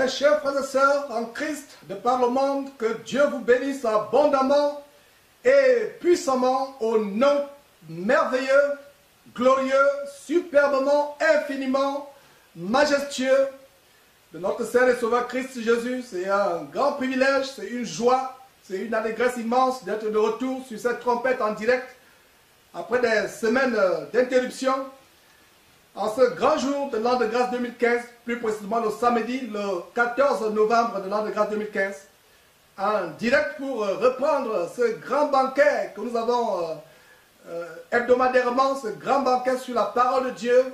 Mes chers frères et sœurs en Christ de par le monde, que Dieu vous bénisse abondamment et puissamment au nom merveilleux, glorieux, superbement, infiniment, majestueux de notre Seigneur et Sauveur Christ Jésus. C'est un grand privilège, c'est une joie, c'est une allégresse immense d'être de retour sur cette trompette en direct après des semaines d'interruption. En ce grand jour de l'an de grâce 2015, plus précisément le samedi, le 14 novembre de l'an de grâce 2015, en direct pour reprendre ce grand banquet que nous avons hebdomadairement, ce grand banquet sur la parole de Dieu,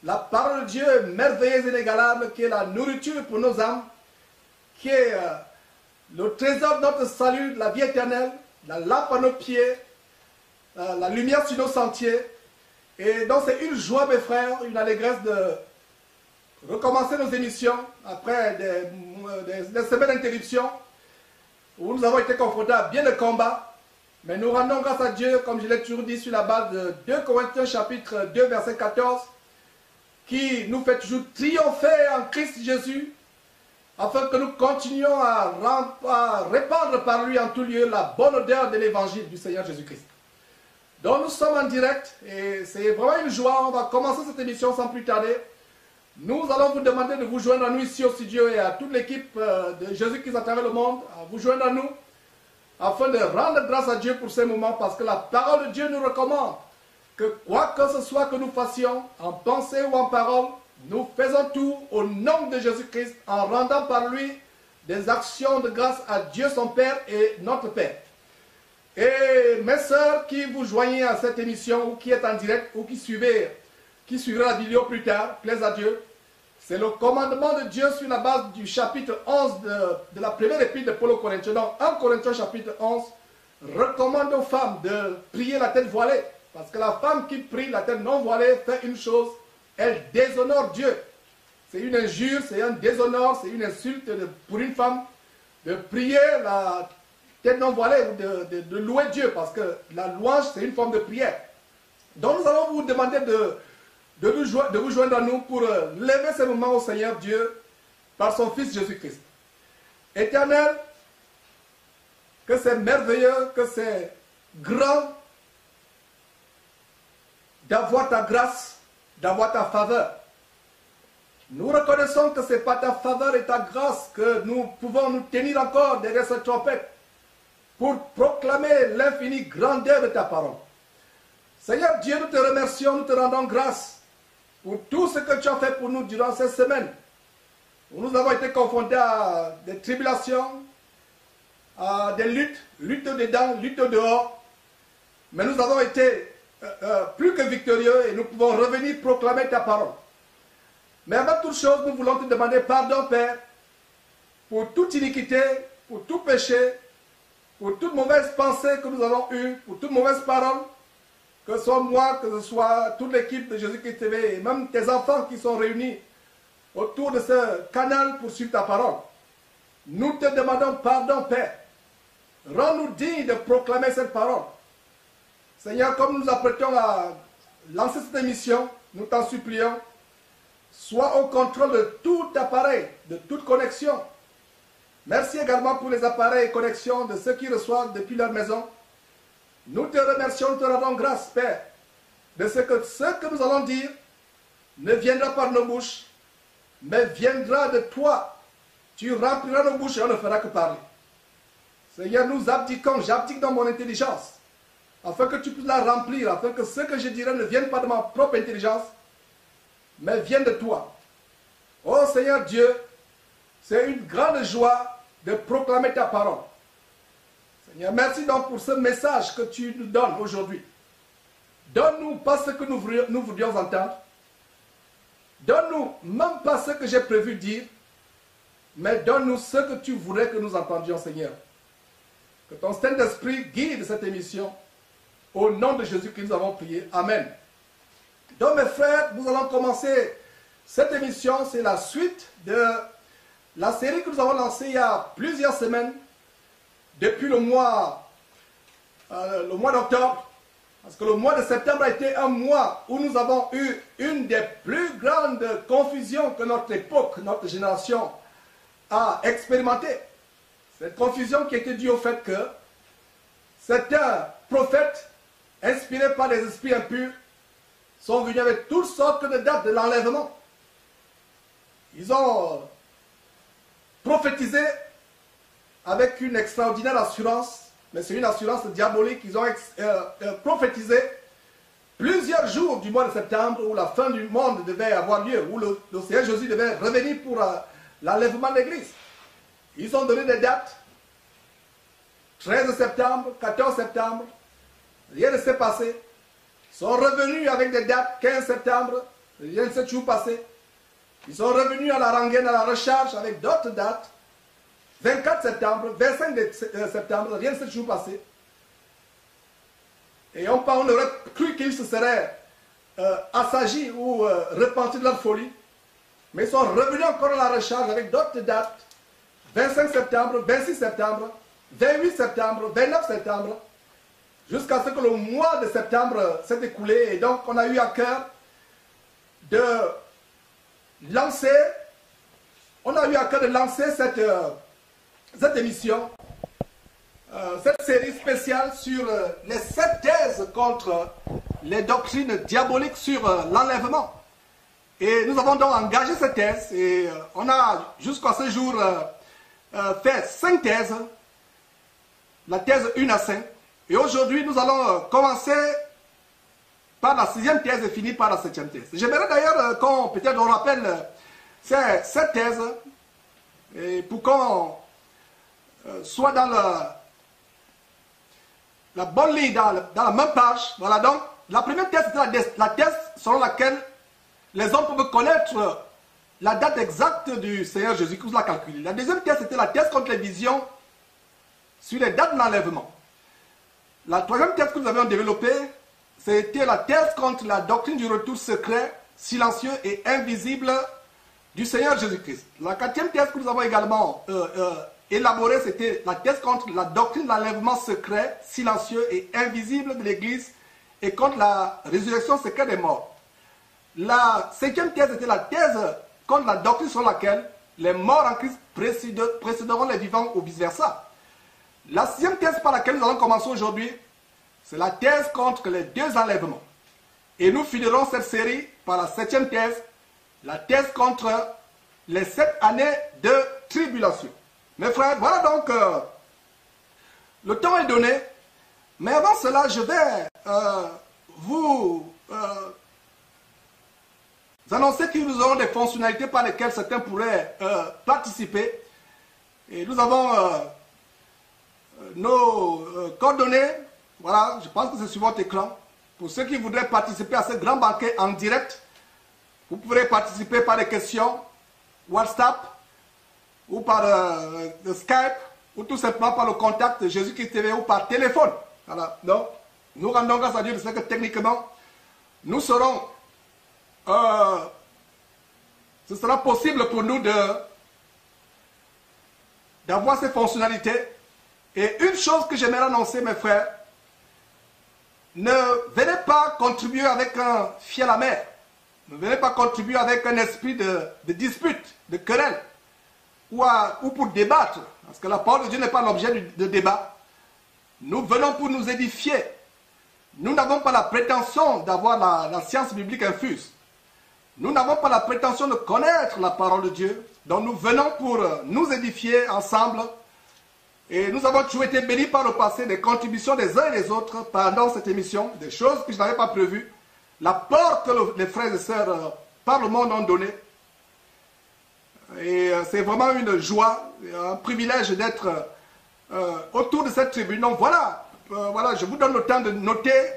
la parole de Dieu merveilleuse et inégalable, qui est la nourriture pour nos âmes, qui est le trésor de notre salut, la vie éternelle, la lampe à nos pieds, la lumière sur nos sentiers. Et donc c'est une joie, mes frères, une allégresse de recommencer nos émissions après des semaines d'interruption où nous avons été confrontés à bien de combats. Mais nous rendons grâce à Dieu, comme je l'ai toujours dit, sur la base de 2 Corinthiens chapitre 2 verset 14, qui nous fait toujours triompher en Christ Jésus, afin que nous continuions à répandre par lui en tout lieu la bonne odeur de l'évangile du Seigneur Jésus-Christ. Donc nous sommes en direct et c'est vraiment une joie. On va commencer cette émission sans plus tarder. Nous allons vous demander de vous joindre à nous ici au studio et à toute l'équipe de Jésus-Christ à travers le monde, à vous joindre à nous afin de rendre grâce à Dieu pour ces moments, parce que la parole de Dieu nous recommande que quoi que ce soit que nous fassions, en pensée ou en parole, nous faisons tout au nom de Jésus-Christ en rendant par lui des actions de grâce à Dieu son Père et notre Père. Et mes sœurs qui vous joignez à cette émission ou qui êtes en direct ou qui suivrez la vidéo plus tard, plaise à Dieu, c'est le commandement de Dieu sur la base du chapitre 11 de la première épître de Paul aux Corinthiens. Donc 1 Corinthiens chapitre 11 recommande aux femmes de prier la tête voilée, parce que la femme qui prie la tête non voilée fait une chose, elle déshonore Dieu. C'est une injure, c'est un déshonneur, c'est une insulte pour une femme de prier la tête non voilée, de louer Dieu, parce que la louange, c'est une forme de prière. Donc nous allons vous demander de vous joindre à nous pour lever ce moment au Seigneur Dieu par son Fils Jésus-Christ. Éternel, que c'est merveilleux, que c'est grand d'avoir ta grâce, d'avoir ta faveur. Nous reconnaissons que ce n'est pas ta faveur et ta grâce que nous pouvons nous tenir encore derrière cette trompette pour proclamer l'infinie grandeur de ta parole. Seigneur Dieu, nous te remercions, nous te rendons grâce pour tout ce que tu as fait pour nous durant ces semaines, où nous avons été confrontés à des tribulations, à des luttes dedans, luttes dehors, mais nous avons été plus que victorieux et nous pouvons revenir proclamer ta parole. Mais avant toute chose, nous voulons te demander pardon, Père, pour toute iniquité, pour tout péché, pour toute mauvaise pensée que nous avons eue, pour toute mauvaise parole, que ce soit moi, que ce soit toute l'équipe de Jésus-Christ TV, et même tes enfants qui sont réunis autour de ce canal pour suivre ta parole. Nous te demandons pardon, Père. Rends-nous dignes de proclamer cette parole. Seigneur, comme nous nous apprêtons à lancer cette émission, nous t'en supplions, sois au contrôle de tout appareil, de toute connexion. Merci également pour les appareils et connexions de ceux qui reçoivent depuis leur maison. Nous te remercions, nous te rendons grâce, Père, de ce que nous allons dire ne viendra pas de nos bouches, mais viendra de toi. Tu rempliras nos bouches et on ne fera que parler. Seigneur, nous abdiquons, j'abdique dans mon intelligence, afin que tu puisses la remplir, afin que ce que je dirai ne vienne pas de ma propre intelligence, mais vienne de toi. Oh Seigneur Dieu, c'est une grande joie de proclamer ta parole. Seigneur, merci donc pour ce message que tu nous donnes aujourd'hui. Donne-nous pas ce que nous voudrions entendre. Donne-nous même pas ce que j'ai prévu dire, mais donne-nous ce que tu voudrais que nous entendions, Seigneur. Que ton Saint-Esprit guide cette émission. Au nom de Jésus que nous avons prié. Amen. Donc mes frères, nous allons commencer cette émission. C'est la suite de la série que nous avons lancée il y a plusieurs semaines, depuis le mois d'octobre, parce que le mois de septembre a été un mois où nous avons eu une des plus grandes confusions que notre époque, notre génération a expérimenté. Cette confusion qui était due au fait que certains prophètes, inspirés par les esprits impurs, sont venus avec toutes sortes de dates de l'enlèvement. Ils ont prophétisé avec une extraordinaire assurance, mais c'est une assurance diabolique. Ils ont prophétisé plusieurs jours du mois de septembre où la fin du monde devait avoir lieu, où le Seigneur Jésus devait revenir pour l'enlèvement de l'Église. Ils ont donné des dates, 13 septembre, 14 septembre, rien ne s'est passé. Ils sont revenus avec des dates, 15 septembre, rien ne s'est toujours passé. Ils sont revenus à la rengaine, à la recharge avec d'autres dates, 24 septembre, 25 septembre, rien ne s'est toujours passé. Et on aurait cru qu'ils se seraient assagis ou repentis de leur folie. Mais ils sont revenus encore à la recharge avec d'autres dates. 25 septembre, 26 septembre, 28 septembre, 29 septembre. Jusqu'à ce que le mois de septembre s'est écoulé. Et donc on a eu à cœur de lancer, cette émission. Cette série spéciale sur les 7 thèses contre les doctrines diaboliques sur l'enlèvement. Et nous avons donc engagé cette thèse et on a jusqu'à ce jour fait 5 thèses, la thèse 1 à 5. Et aujourd'hui nous allons commencer par la 6e thèse et finir par la 7e thèse. J'aimerais d'ailleurs qu'on peut-être on rappelle ces 7 thèses et pour qu'on soit dans la bonne ligne, dans la même page. Voilà, donc la première thèse, c'était la thèse selon laquelle les hommes peuvent connaître la date exacte du Seigneur Jésus, qui vous l'a calculé. La deuxième thèse, c'était la thèse contre les visions sur les dates de l'enlèvement. La troisième thèse que nous avions développée, c'était la thèse contre la doctrine du retour secret, silencieux et invisible du Seigneur Jésus-Christ. La quatrième thèse que nous avons également élaborée, c'était la thèse contre la doctrine de l'enlèvement secret, silencieux et invisible de l'Église et contre la résurrection secrète des morts. La 5e thèse était la thèse contre la doctrine sur laquelle les morts en Christ précéderont les vivants ou vice-versa. La 6e thèse par laquelle nous allons commencer aujourd'hui, c'est la thèse contre les 2 enlèvements. Et nous finirons cette série par la 7e thèse, la thèse contre les 7 années de tribulation. Mes frères, voilà donc, le temps est donné, mais avant cela, je vais vous annoncer que nous aurons des fonctionnalités par lesquelles certains pourraient participer. Et nous avons nos coordonnées, voilà, je pense que c'est sur votre écran. Pour ceux qui voudraient participer à ce grand banquet en direct, vous pourrez participer par des questions WhatsApp, ou par Skype, ou tout simplement par le contact de Jésus-Christ TV, ou par téléphone. Voilà. Donc, nous rendons grâce à Dieu de ce que techniquement, nous serons, ce sera possible pour nous d'avoir ces fonctionnalités. Et une chose que j'aimerais annoncer, mes frères, ne venez pas contribuer avec un fiel amer. Ne venez pas contribuer avec un esprit de dispute, de querelle. Ou pour débattre, parce que la parole de Dieu n'est pas l'objet de débat. Nous venons pour nous édifier. Nous n'avons pas la prétention d'avoir la science biblique infuse. Nous n'avons pas la prétention de connaître la parole de Dieu. Donc nous venons pour nous édifier ensemble. Et nous avons toujours été bénis par le passé des contributions des uns et des autres pendant cette émission, des choses que je n'avais pas prévues. L'apport que les frères et sœurs par le monde ont donné. Et c'est vraiment une joie, un privilège d'être autour de cette tribune. Donc voilà, je vous donne le temps de noter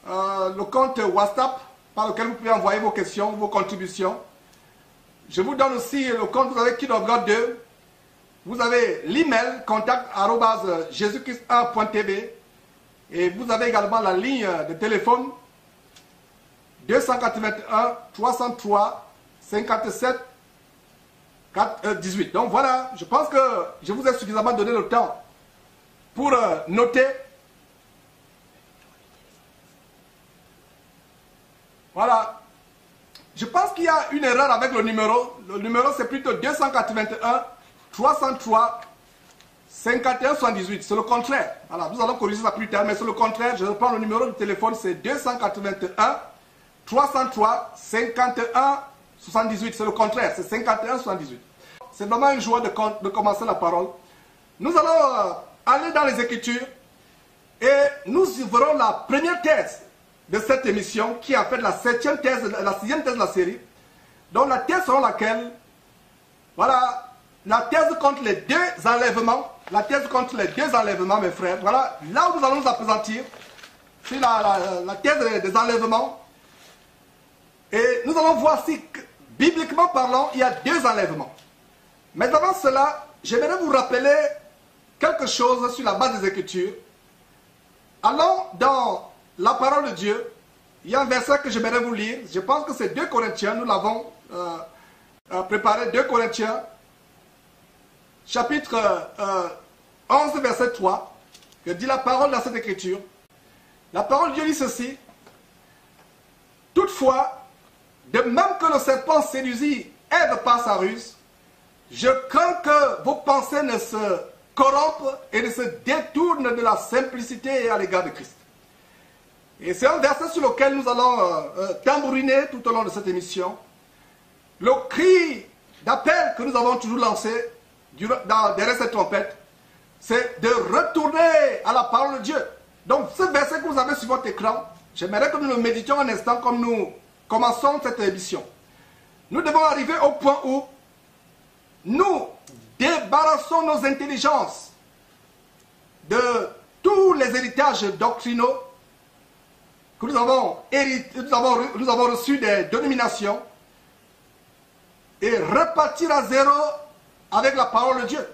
le compte WhatsApp par lequel vous pouvez envoyer vos questions, vos contributions. Je vous donne aussi le compte, vous avez Kid of God 2. Vous avez l'email contact@jesuschrist1.tv et vous avez également la ligne de téléphone 281 303 57 18. Donc voilà, je pense que je vous ai suffisamment donné le temps pour noter. Voilà. je pense qu'il y a une erreur avec le numéro. Le numéro, c'est plutôt 281 303 51 78. C'est le contraire. Voilà, nous allons corriger ça plus tard, mais c'est le contraire. Je reprends le numéro de téléphone, c'est 281 303 51 78. C'est le contraire, c'est 51 78. C'est vraiment une joie de commencer la parole. Nous allons aller dans les Écritures et nous verrons la première thèse de cette émission, qui est en fait la sixième thèse de la série. Donc la thèse selon laquelle, voilà, la thèse contre les deux enlèvements, la thèse contre les deux enlèvements, mes frères. Voilà, là où nous allons nous appesantir, c'est la thèse des enlèvements. Et nous allons voir si, bibliquement parlant, il y a deux enlèvements. Mais avant cela, j'aimerais vous rappeler quelque chose sur la base des Écritures. Allons dans la parole de Dieu. Il y a un verset que j'aimerais vous lire. Je pense que c'est 2 Corinthiens. Nous l'avons préparé. 2 Corinthiens, chapitre 11, verset 3, que dit la parole dans cette écriture. La parole de Dieu dit ceci. Toutefois, de même que le serpent séduisit Ève par sa ruse, je crains que vos pensées ne se corrompent et ne se détournent de la simplicité à l'égard de Christ. Et c'est un verset sur lequel nous allons tambouriner tout au long de cette émission. Le cri d'appel que nous avons toujours lancé derrière cette trompette, c'est de retourner à la parole de Dieu. Donc ce verset que vous avez sur votre écran, j'aimerais que nous le méditions un instant comme nous commençons cette émission. Nous devons arriver au point où nous débarrassons nos intelligences de tous les héritages doctrinaux que nous avons reçus des dénominations et repartir à zéro avec la parole de Dieu.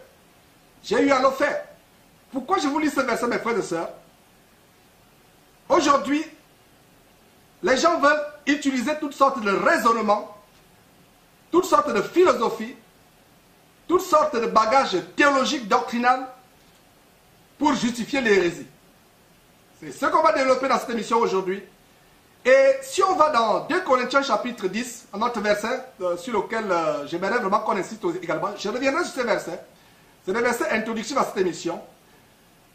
J'ai eu à le faire. Pourquoi je vous lis ce verset, mes frères et sœurs? Aujourd'hui, les gens veulent utiliser toutes sortes de raisonnements, toutes sortes de philosophies, toutes sortes de bagages théologiques, doctrinales, pour justifier l'hérésie. C'est ce qu'on va développer dans cette émission aujourd'hui. Et si on va dans 2 Corinthiens chapitre 10, un autre verset sur lequel j'aimerais vraiment qu'on insiste également, je reviendrai sur ce verset. C'est le verset introductif à cette émission,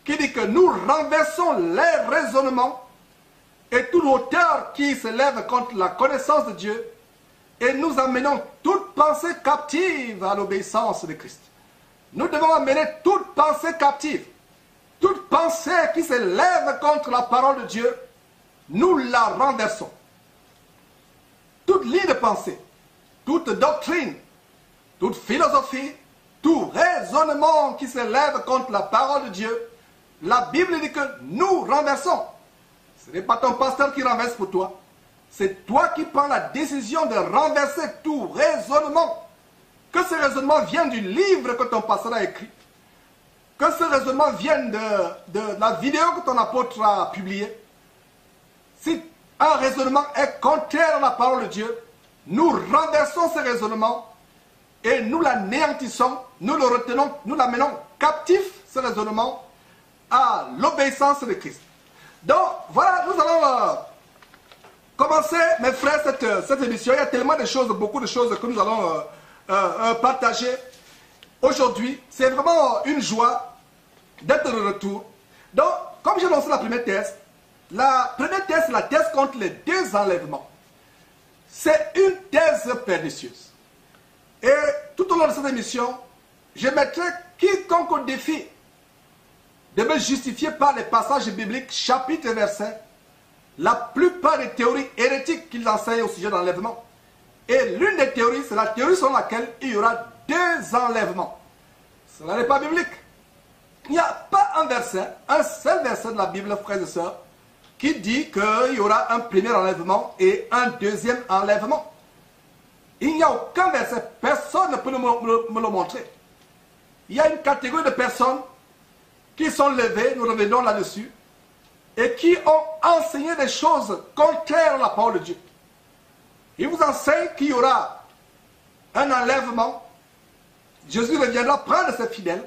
qui dit que nous renversons les raisonnements et toute hauteur qui se lève contre la connaissance de Dieu, et nous amenons toute pensée captive à l'obéissance de Christ. Nous devons amener toute pensée captive. Toute pensée qui se lève contre la parole de Dieu, nous la renversons. Toute ligne de pensée, toute doctrine, toute philosophie, tout raisonnement qui se lève contre la parole de Dieu, la Bible dit que nous renversons. Ce n'est pas ton pasteur qui renverse pour toi. C'est toi qui prends la décision de renverser tout raisonnement. Que ce raisonnement vienne du livre que ton pasteur a écrit. Que ce raisonnement vienne de la vidéo que ton apôtre a publiée. Si un raisonnement est contraire à la parole de Dieu, nous renversons ce raisonnement et nous l'anéantissons, nous le retenons, nous l'amenons captif, ce raisonnement, à l'obéissance de Christ. Donc, voilà, nous allons commencer, mes frères, cette émission. Il y a tellement de choses, beaucoup de choses que nous allons partager aujourd'hui. C'est vraiment une joie d'être de retour. Donc, comme j'ai lancé la première thèse, c'est la thèse contre les deux enlèvements. C'est une thèse pernicieuse. Et tout au long de cette émission, je mettrai quiconque au défi de me justifier par les passages bibliques, chapitres et versets, la plupart des théories hérétiques qu'ils enseignent au sujet de l'enlèvement. Et l'une des théories, c'est la théorie selon laquelle il y aura deux enlèvements. Cela n'est pas biblique. Il n'y a pas un verset, un seul verset de la Bible, frères et sœurs, qui dit qu'il y aura un premier enlèvement et un deuxième enlèvement. Il n'y a aucun verset, personne ne peut me le montrer. Il y a une catégorie de personnes qui sont levées, nous revenons là-dessus, et qui ont enseigné des choses contraires à la parole de Dieu. Ils vous enseignent qu'il y aura un enlèvement. Jésus reviendra prendre ses fidèles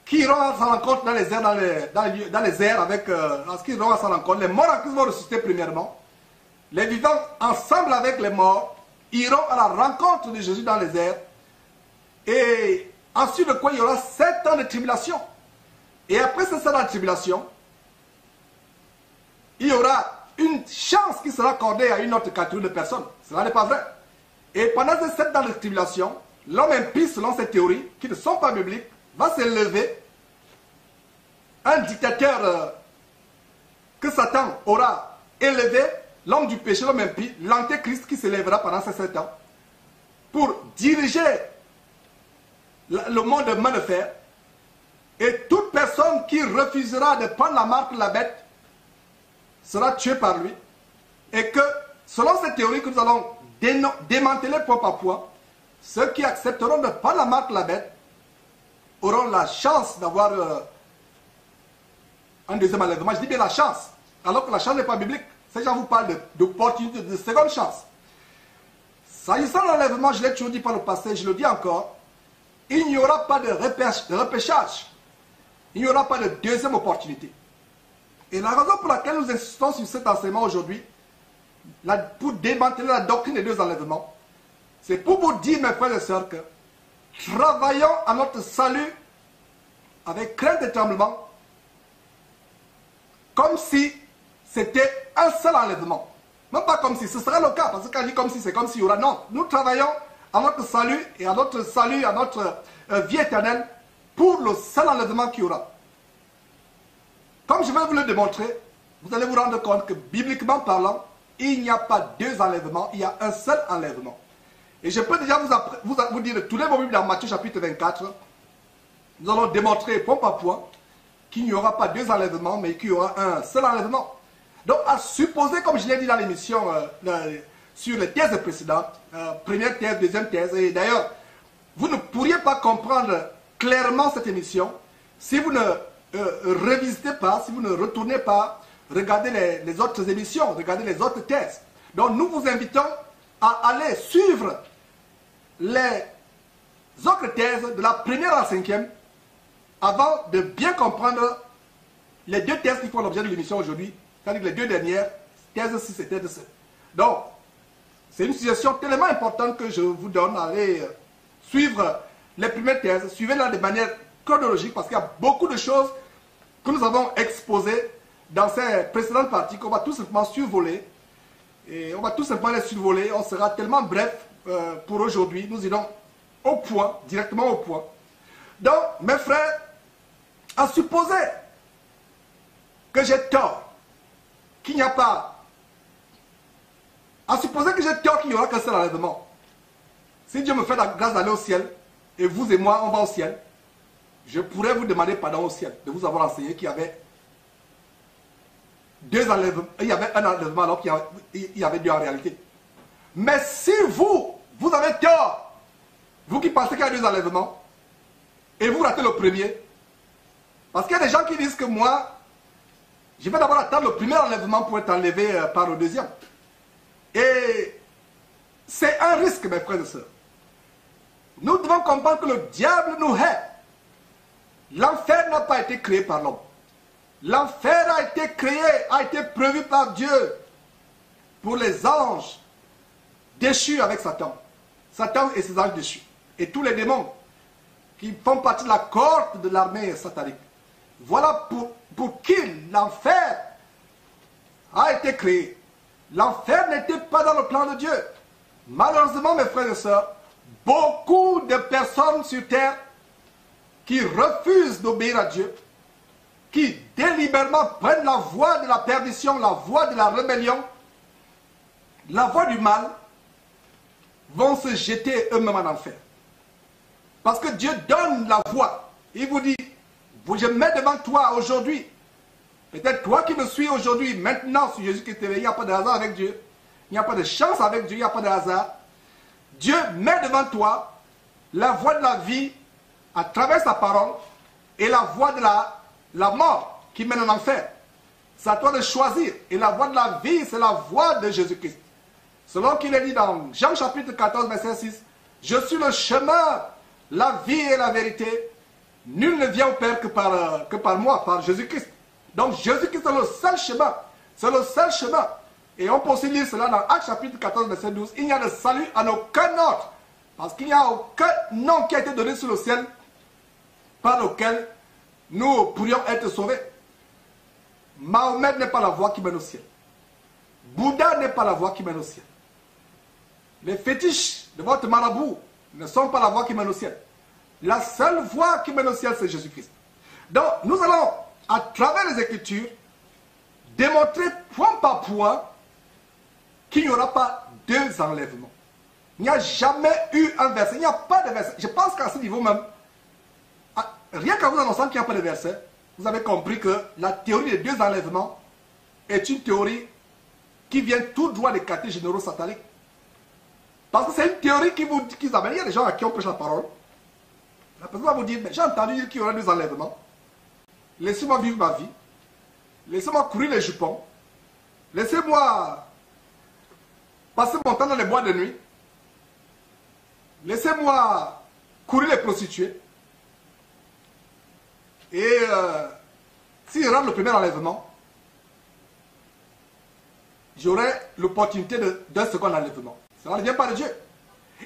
qui iront à sa rencontre dans les airs, dans les airs avec, lorsqu'ils iront à sa rencontre, les morts en Christ vont ressusciter premièrement. les vivants ensemble avec les morts iront à la rencontre de Jésus dans les airs. Et ensuite de quoi il y aura 7 ans de tribulation. Et après ces 7 ans de tribulation, il y aura une chance qui sera accordée à une autre catégorie de personnes. Cela n'est pas vrai. Et pendant ces 7 ans de tribulation, l'homme impie, selon ces théories, qui ne sont pas bibliques, va se lever. Un dictateur que Satan aura élevé, l'homme du péché, l'homme impie, l'antéchrist qui s'élèvera pendant ces 7 ans, pour diriger le monde de main de fer. Et toute personne qui refusera de prendre la marque de la bête sera tuée par lui. Et que, selon cette théorie que nous allons démanteler point par point, ceux qui accepteront de prendre la marque de la bête auront la chance d'avoir un deuxième enlèvement. Je dis bien la chance, alors que la chance n'est pas biblique. Ces gens vous parlent d'opportunité, de seconde chance. S'agissant de l'enlèvement, je l'ai toujours dit par le passé, je le dis encore, il n'y aura pas de repêchage. Il n'y aura pas de deuxième opportunité. Et la raison pour laquelle nous insistons sur cet enseignement aujourd'hui, pour démanteler la doctrine des 2 enlèvements, c'est pour vous dire, mes frères et sœurs, que travaillons à notre salut avec crainte et tremblement, comme si c'était un seul enlèvement. Même pas comme si, ce sera le cas, parce que quand je dis comme si, c'est comme s'il y aura. Non, nous travaillons à notre salut et à notre salut, à notre vie éternelle, pour le seul enlèvement qu'il y aura. Comme je vais vous le démontrer, vous allez vous rendre compte que, bibliquement parlant, il n'y a pas 2 enlèvements, il y a un seul enlèvement. Et je peux déjà vous dire, tous les mots bibliques dans Matthieu chapitre 24, nous allons démontrer point par point qu'il n'y aura pas 2 enlèvements, mais qu'il y aura un seul enlèvement. Donc, à supposer, comme je l'ai dit dans l'émission sur les thèses précédentes, première thèse, deuxième thèse, et d'ailleurs, vous ne pourriez pas comprendre clairement cette émission si vous ne revisitez pas, si vous ne retournez pas, regardez les autres émissions, regardez les autres thèses. Donc, nous vous invitons à aller suivre les autres thèses de la première à la 5e avant de bien comprendre les 2 thèses qui font l'objet de l'émission aujourd'hui, c'est-à-dire les 2 dernières, thèse 6 et thèse 7. Donc, c'est une suggestion tellement importante que je vous donne à aller suivre les premières thèses, suivez-la de manière chronologique, parce qu'il y a beaucoup de choses que nous avons exposées dans ces précédentes parties qu'on va tout simplement survoler. Et on va tout simplement les survoler, on sera tellement bref pour aujourd'hui, nous irons au point, directement au point. Donc, mes frères, à supposer que j'ai tort, qu'il n'y a pas, à supposer que j'ai tort qu'il n'y aura qu'un seul enlèvement, si Dieu me fait la grâce d'aller au ciel, et vous et moi, on va au ciel, je pourrais vous demander pardon au ciel, de vous avoir enseigné qu'il y avait 2 enlèvements, il y avait un enlèvement alors qu'il y avait 2 en réalité. Mais si vous avez tort, vous qui pensez qu'il y a 2 enlèvements, et vous ratez le premier, parce qu'il y a des gens qui disent que moi, je vais d'abord attendre le premier enlèvement pour être enlevé par le deuxième. Et c'est un risque, mes frères et sœurs. Nous devons comprendre que le diable nous hait. L'enfer n'a pas été créé par l'homme. L'enfer a été créé, a été prévu par Dieu pour les anges déchus avec Satan. Satan et ses anges déchus. Et tous les démons qui font partie de la cohorte de l'armée satanique. Voilà pour qui l'enfer a été créé. L'enfer n'était pas dans le plan de Dieu. Malheureusement, mes frères et sœurs, beaucoup de personnes sur terre qui refusent d'obéir à Dieu, qui délibérément prennent la voie de la perdition, la voie de la rébellion, la voie du mal, vont se jeter eux-mêmes en enfer. Parce que Dieu donne la voie. Il vous dit, je mets devant toi aujourd'hui, peut-être toi qui me suis aujourd'hui, maintenant sur Jésus qui est éveillé, il n'y a pas de hasard avec Dieu, il n'y a pas de chance avec Dieu, il n'y a pas de hasard. Dieu met devant toi la voie de la vie à travers sa parole et la voie de la mort qui mène en enfer. C'est à toi de choisir. Et la voie de la vie, c'est la voie de Jésus-Christ. Selon qu'il est dit dans Jean chapitre 14, verset 6, « Je suis le chemin, la vie et la vérité. Nul ne vient au Père que par moi, par Jésus-Christ. » Donc Jésus-Christ est le seul chemin. C'est le seul chemin. Et on peut aussi lire cela dans Actes chapitre 14, verset 12. Il n'y a de salut en aucun autre. Parce qu'il n'y a aucun nom qui a été donné sur le ciel par lequel nous pourrions être sauvés. Mahomet n'est pas la voie qui mène au ciel. Bouddha n'est pas la voie qui mène au ciel. Les fétiches de votre marabout ne sont pas la voie qui mène au ciel. La seule voie qui mène au ciel, c'est Jésus-Christ. Donc, nous allons, à travers les Écritures, démontrer point par point qu'il n'y aura pas deux enlèvements. Il n'y a jamais eu un verset. Il n'y a pas de verset. Je pense qu'à ce niveau même, rien qu'à vous annonçant qu'il n'y a pas de verset, vous avez compris que la théorie des deux enlèvements est une théorie qui vient tout droit des quartiers généraux sataniques. Parce que c'est une théorie qui vous amène. Il y a des gens à qui on prêche la parole. La personne va vous dire, mais j'ai entendu dire qu'il y aura deux enlèvements. Laissez-moi vivre ma vie. Laissez-moi courir les jupons. Laissez-moi passer mon temps dans les bois de nuit. Laissez-moi courir les prostituées. Et s'il rate le premier enlèvement, j'aurai l'opportunité d'un second enlèvement. Cela ne vient pas de Dieu.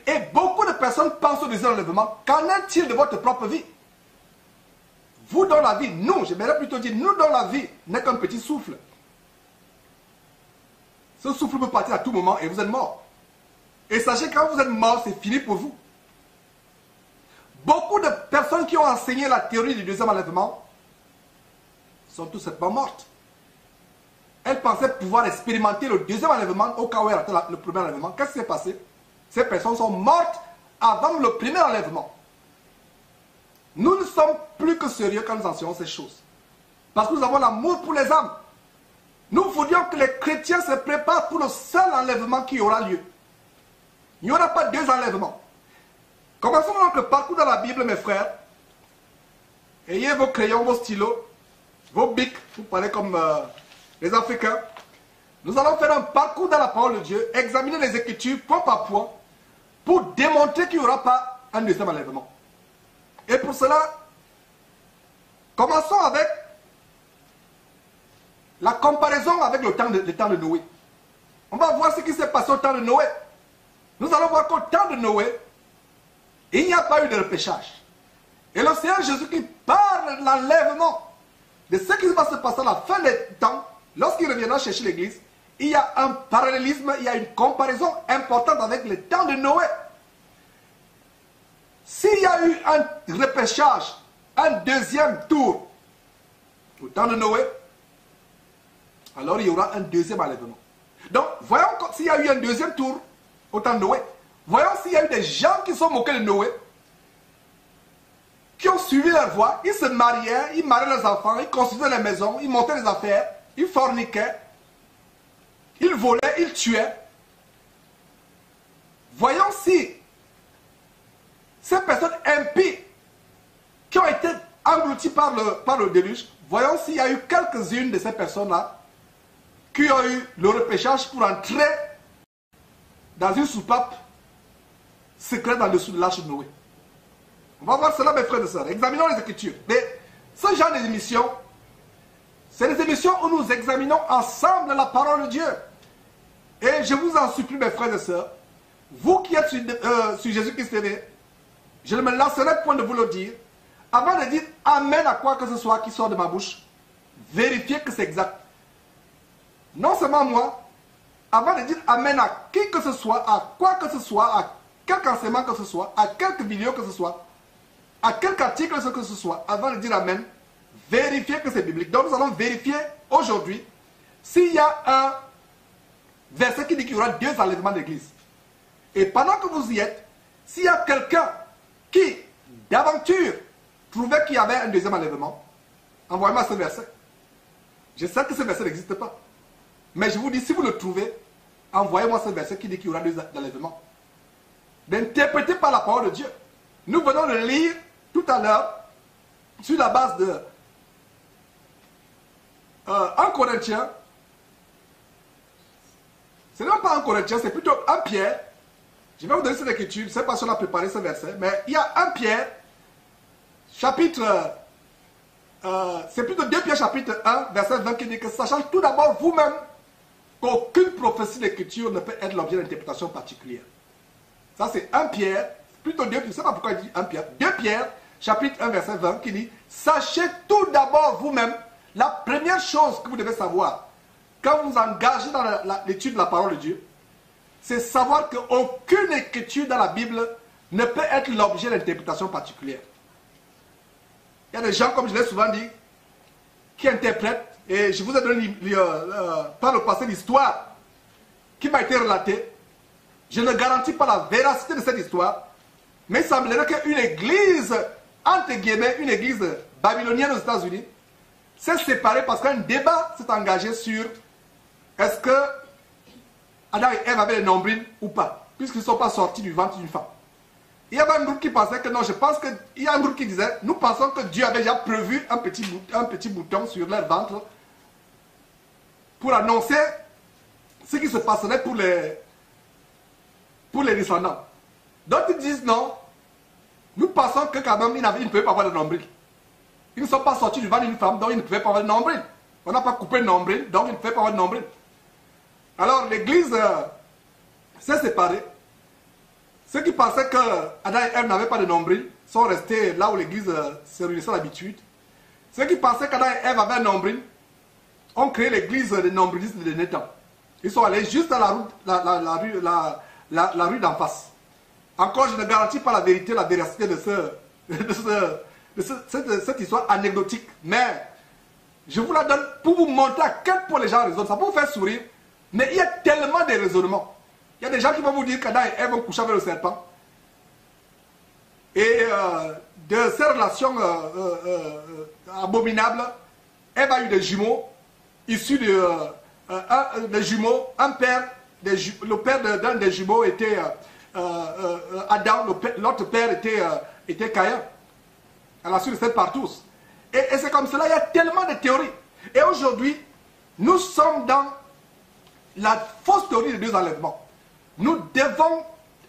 Et beaucoup de personnes pensent au deuxième enlèvement. Qu'en est-il de votre propre vie? Vous dans la vie, nous, j'aimerais plutôt dire, nous dans la vie, n'est qu'un petit souffle. Ce souffle peut partir à tout moment et vous êtes mort. Et sachez que quand vous êtes mort, c'est fini pour vous. Beaucoup de personnes qui ont enseigné la théorie du deuxième enlèvement sont tout simplement mortes. Elles pensaient pouvoir expérimenter le deuxième enlèvement au cas où elles rataient le premier enlèvement. Qu'est-ce qui s'est passé? Ces personnes sont mortes avant le premier enlèvement. Nous ne sommes plus que sérieux quand nous enseignons ces choses. Parce que nous avons l'amour pour les âmes. Nous voulions que les chrétiens se préparent pour le seul enlèvement qui aura lieu. Il n'y aura pas deux enlèvements. Commençons notre parcours dans la Bible, mes frères. Ayez vos crayons, vos stylos, vos bics, vous parlez comme les Africains. Nous allons faire un parcours dans la parole de Dieu, examiner les Écritures point par point, pour démontrer qu'il n'y aura pas un deuxième enlèvement. Et pour cela, commençons avec la comparaison avec le temps de Noé. On va voir ce qui s'est passé au temps de Noé. Nous allons voir qu'au temps de Noé, il n'y a pas eu de repêchage. Et le Seigneur Jésus qui parle de l'enlèvement, de ce qui va se passer à la fin des temps, lorsqu'il reviendra chercher l'Église, il y a un parallélisme, il y a une comparaison importante avec le temps de Noé. S'il y a eu un repêchage, un deuxième tour au temps de Noé, alors il y aura un deuxième enlèvement. Donc, voyons s'il y a eu un deuxième tour au temps de Noé. Voyons s'il y a eu des gens qui sont moqués de Noé, qui ont suivi leur voie, ils se mariaient, ils mariaient leurs enfants, ils construisaient les maisons, ils montaient les affaires, ils forniquaient, ils volaient, ils tuaient. Voyons si ces personnes impies qui ont été englouties par le déluge, voyons s'il y a eu quelques-unes de ces personnes-là qui ont eu le repêchage pour entrer dans une soupape secrète en dessous de l'arche de Noé. On va voir cela, mes frères et sœurs. Examinons les Écritures. Mais ce genre d'émissions, c'est des émissions où nous examinons ensemble la parole de Dieu. Et je vous en supplie, mes frères et sœurs, vous qui êtes sur Jésus-Christ TV, je ne me lasserai point de vous le dire. Avant de dire Amen à quoi que ce soit qui sort de ma bouche, vérifiez que c'est exact. Non seulement moi, avant de dire Amen à qui que ce soit, à quoi que ce soit, à quelque enseignement que ce soit, à quelque vidéo que ce soit, à quelque article que ce soit, avant de dire Amen, vérifiez que c'est biblique. Donc nous allons vérifier aujourd'hui s'il y a un verset qui dit qu'il y aura deux enlèvements d'église. Et pendant que vous y êtes, s'il y a quelqu'un qui, d'aventure, trouvait qu'il y avait un deuxième enlèvement, envoyez-moi ce verset. Je sais que ce verset n'existe pas. Mais je vous dis, si vous le trouvez, envoyez-moi ce verset qui dit qu'il y aura deux enlèvements. D'interpréter par la parole de Dieu. Nous venons de lire tout à l'heure, sur la base de 1 Corinthiens. Ce n'est pas 1 Corinthiens, c'est plutôt 1 Pierre. Je vais vous donner cette écriture, je ne sais pas si on a préparé ce verset, mais il y a 1 Pierre, chapitre, c'est plutôt 2 Pierre chapitre 1, verset 20 qui dit que sachant tout d'abord vous-même qu'aucune prophétie d'écriture ne peut être l'objet d'interprétation particulière. Ça c'est 1 Pierre, plutôt 2, je ne sais pas pourquoi il dit 1 Pierre. 2 Pierre, chapitre 1, verset 20, qui dit « Sachez tout d'abord vous-même, la première chose que vous devez savoir, quand vous vous engagez dans l'étude de la parole de Dieu, c'est savoir qu'aucune écriture dans la Bible ne peut être l'objet d'interprétation particulière. » Il y a des gens, comme je l'ai souvent dit, qui interprètent, et je vous ai donné par le passé l'histoire qui m'a été relatée. Je ne garantis pas la véracité de cette histoire, mais il semblerait qu'une église, entre guillemets, une église babylonienne aux États-Unis, s'est séparée parce qu'un débat s'est engagé sur est-ce que Adam et Ève avaient des nombrils ou pas, puisqu'ils ne sont pas sortis du ventre d'une femme. Il y avait un groupe qui pensait que non, je pense qu'il y a un groupe qui disait, nous pensons que Dieu avait déjà prévu un petit bouton sur leur ventre pour annoncer ce qui se passerait pour les descendants. D'autres disent non, nous pensons que quand même, ils ne pouvaient pas avoir de nombril. Ils ne sont pas sortis du ventre d'une femme, donc ils ne pouvaient pas avoir de nombril. On n'a pas coupé le nombril, donc ils ne pouvaient pas avoir de nombril. Alors l'église s'est séparée. Ceux qui pensaient que Adam et Ève n'avaient pas de nombril sont restés là où l'église se réunissait d'habitude. Ceux qui pensaient qu'Adam et Ève avaient un nombril ont créé l'église des nombrilistes de Nathan. Ils sont allés juste dans la rue d'en face. Encore, je ne garantis pas la véracité de cette histoire anecdotique, mais je vous la donne pour vous montrer à quel point les gens raisonnent. Ça peut vous faire sourire, mais il y a tellement de raisonnements. Il y a des gens qui vont vous dire qu'Adam et Ève vont coucher avec le serpent. Et de ces relations abominables, Ève a eu des jumeaux, issus des jumeaux, un père, le père d'un des jumeaux était Adam, l'autre père était Caïn, à la suite de cette partouze. Et c'est comme cela, il y a tellement de théories. Et aujourd'hui, nous sommes dans la fausse théorie des 2 enlèvements. Nous devons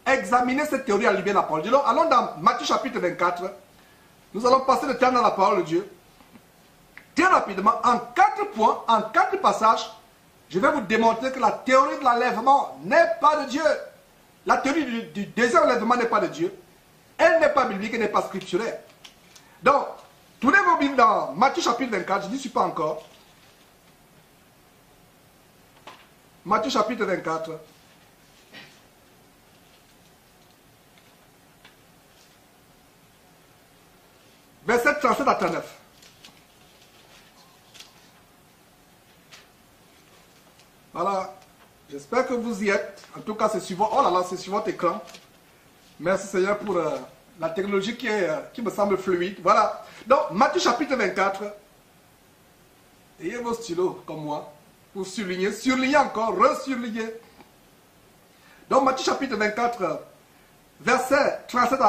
examiner cette théorie à la lumière de la parole de Dieu. Allons dans Matthieu chapitre 24. Nous allons passer le temps dans la parole de Dieu. Très rapidement, en 4 points, en 4 passages, je vais vous démontrer que la théorie de l'enlèvement n'est pas de Dieu. La théorie du deuxième enlèvement n'est pas de Dieu. Elle n'est pas biblique, elle n'est pas scripturaire. Donc, tournez vos Bibles dans Matthieu chapitre 24, je n'y suis pas encore. Matthieu chapitre 24. Verset 37 à 39. Voilà. J'espère que vous y êtes. En tout cas, c'est sur votre... Oh là là, c'est sur votre écran. Merci Seigneur pour la technologie qui me semble fluide. Voilà. Donc, Matthieu chapitre 24. Ayez vos stylos comme moi pour surligner. Surligner encore, resurligner. Donc, Matthieu chapitre 24, verset 37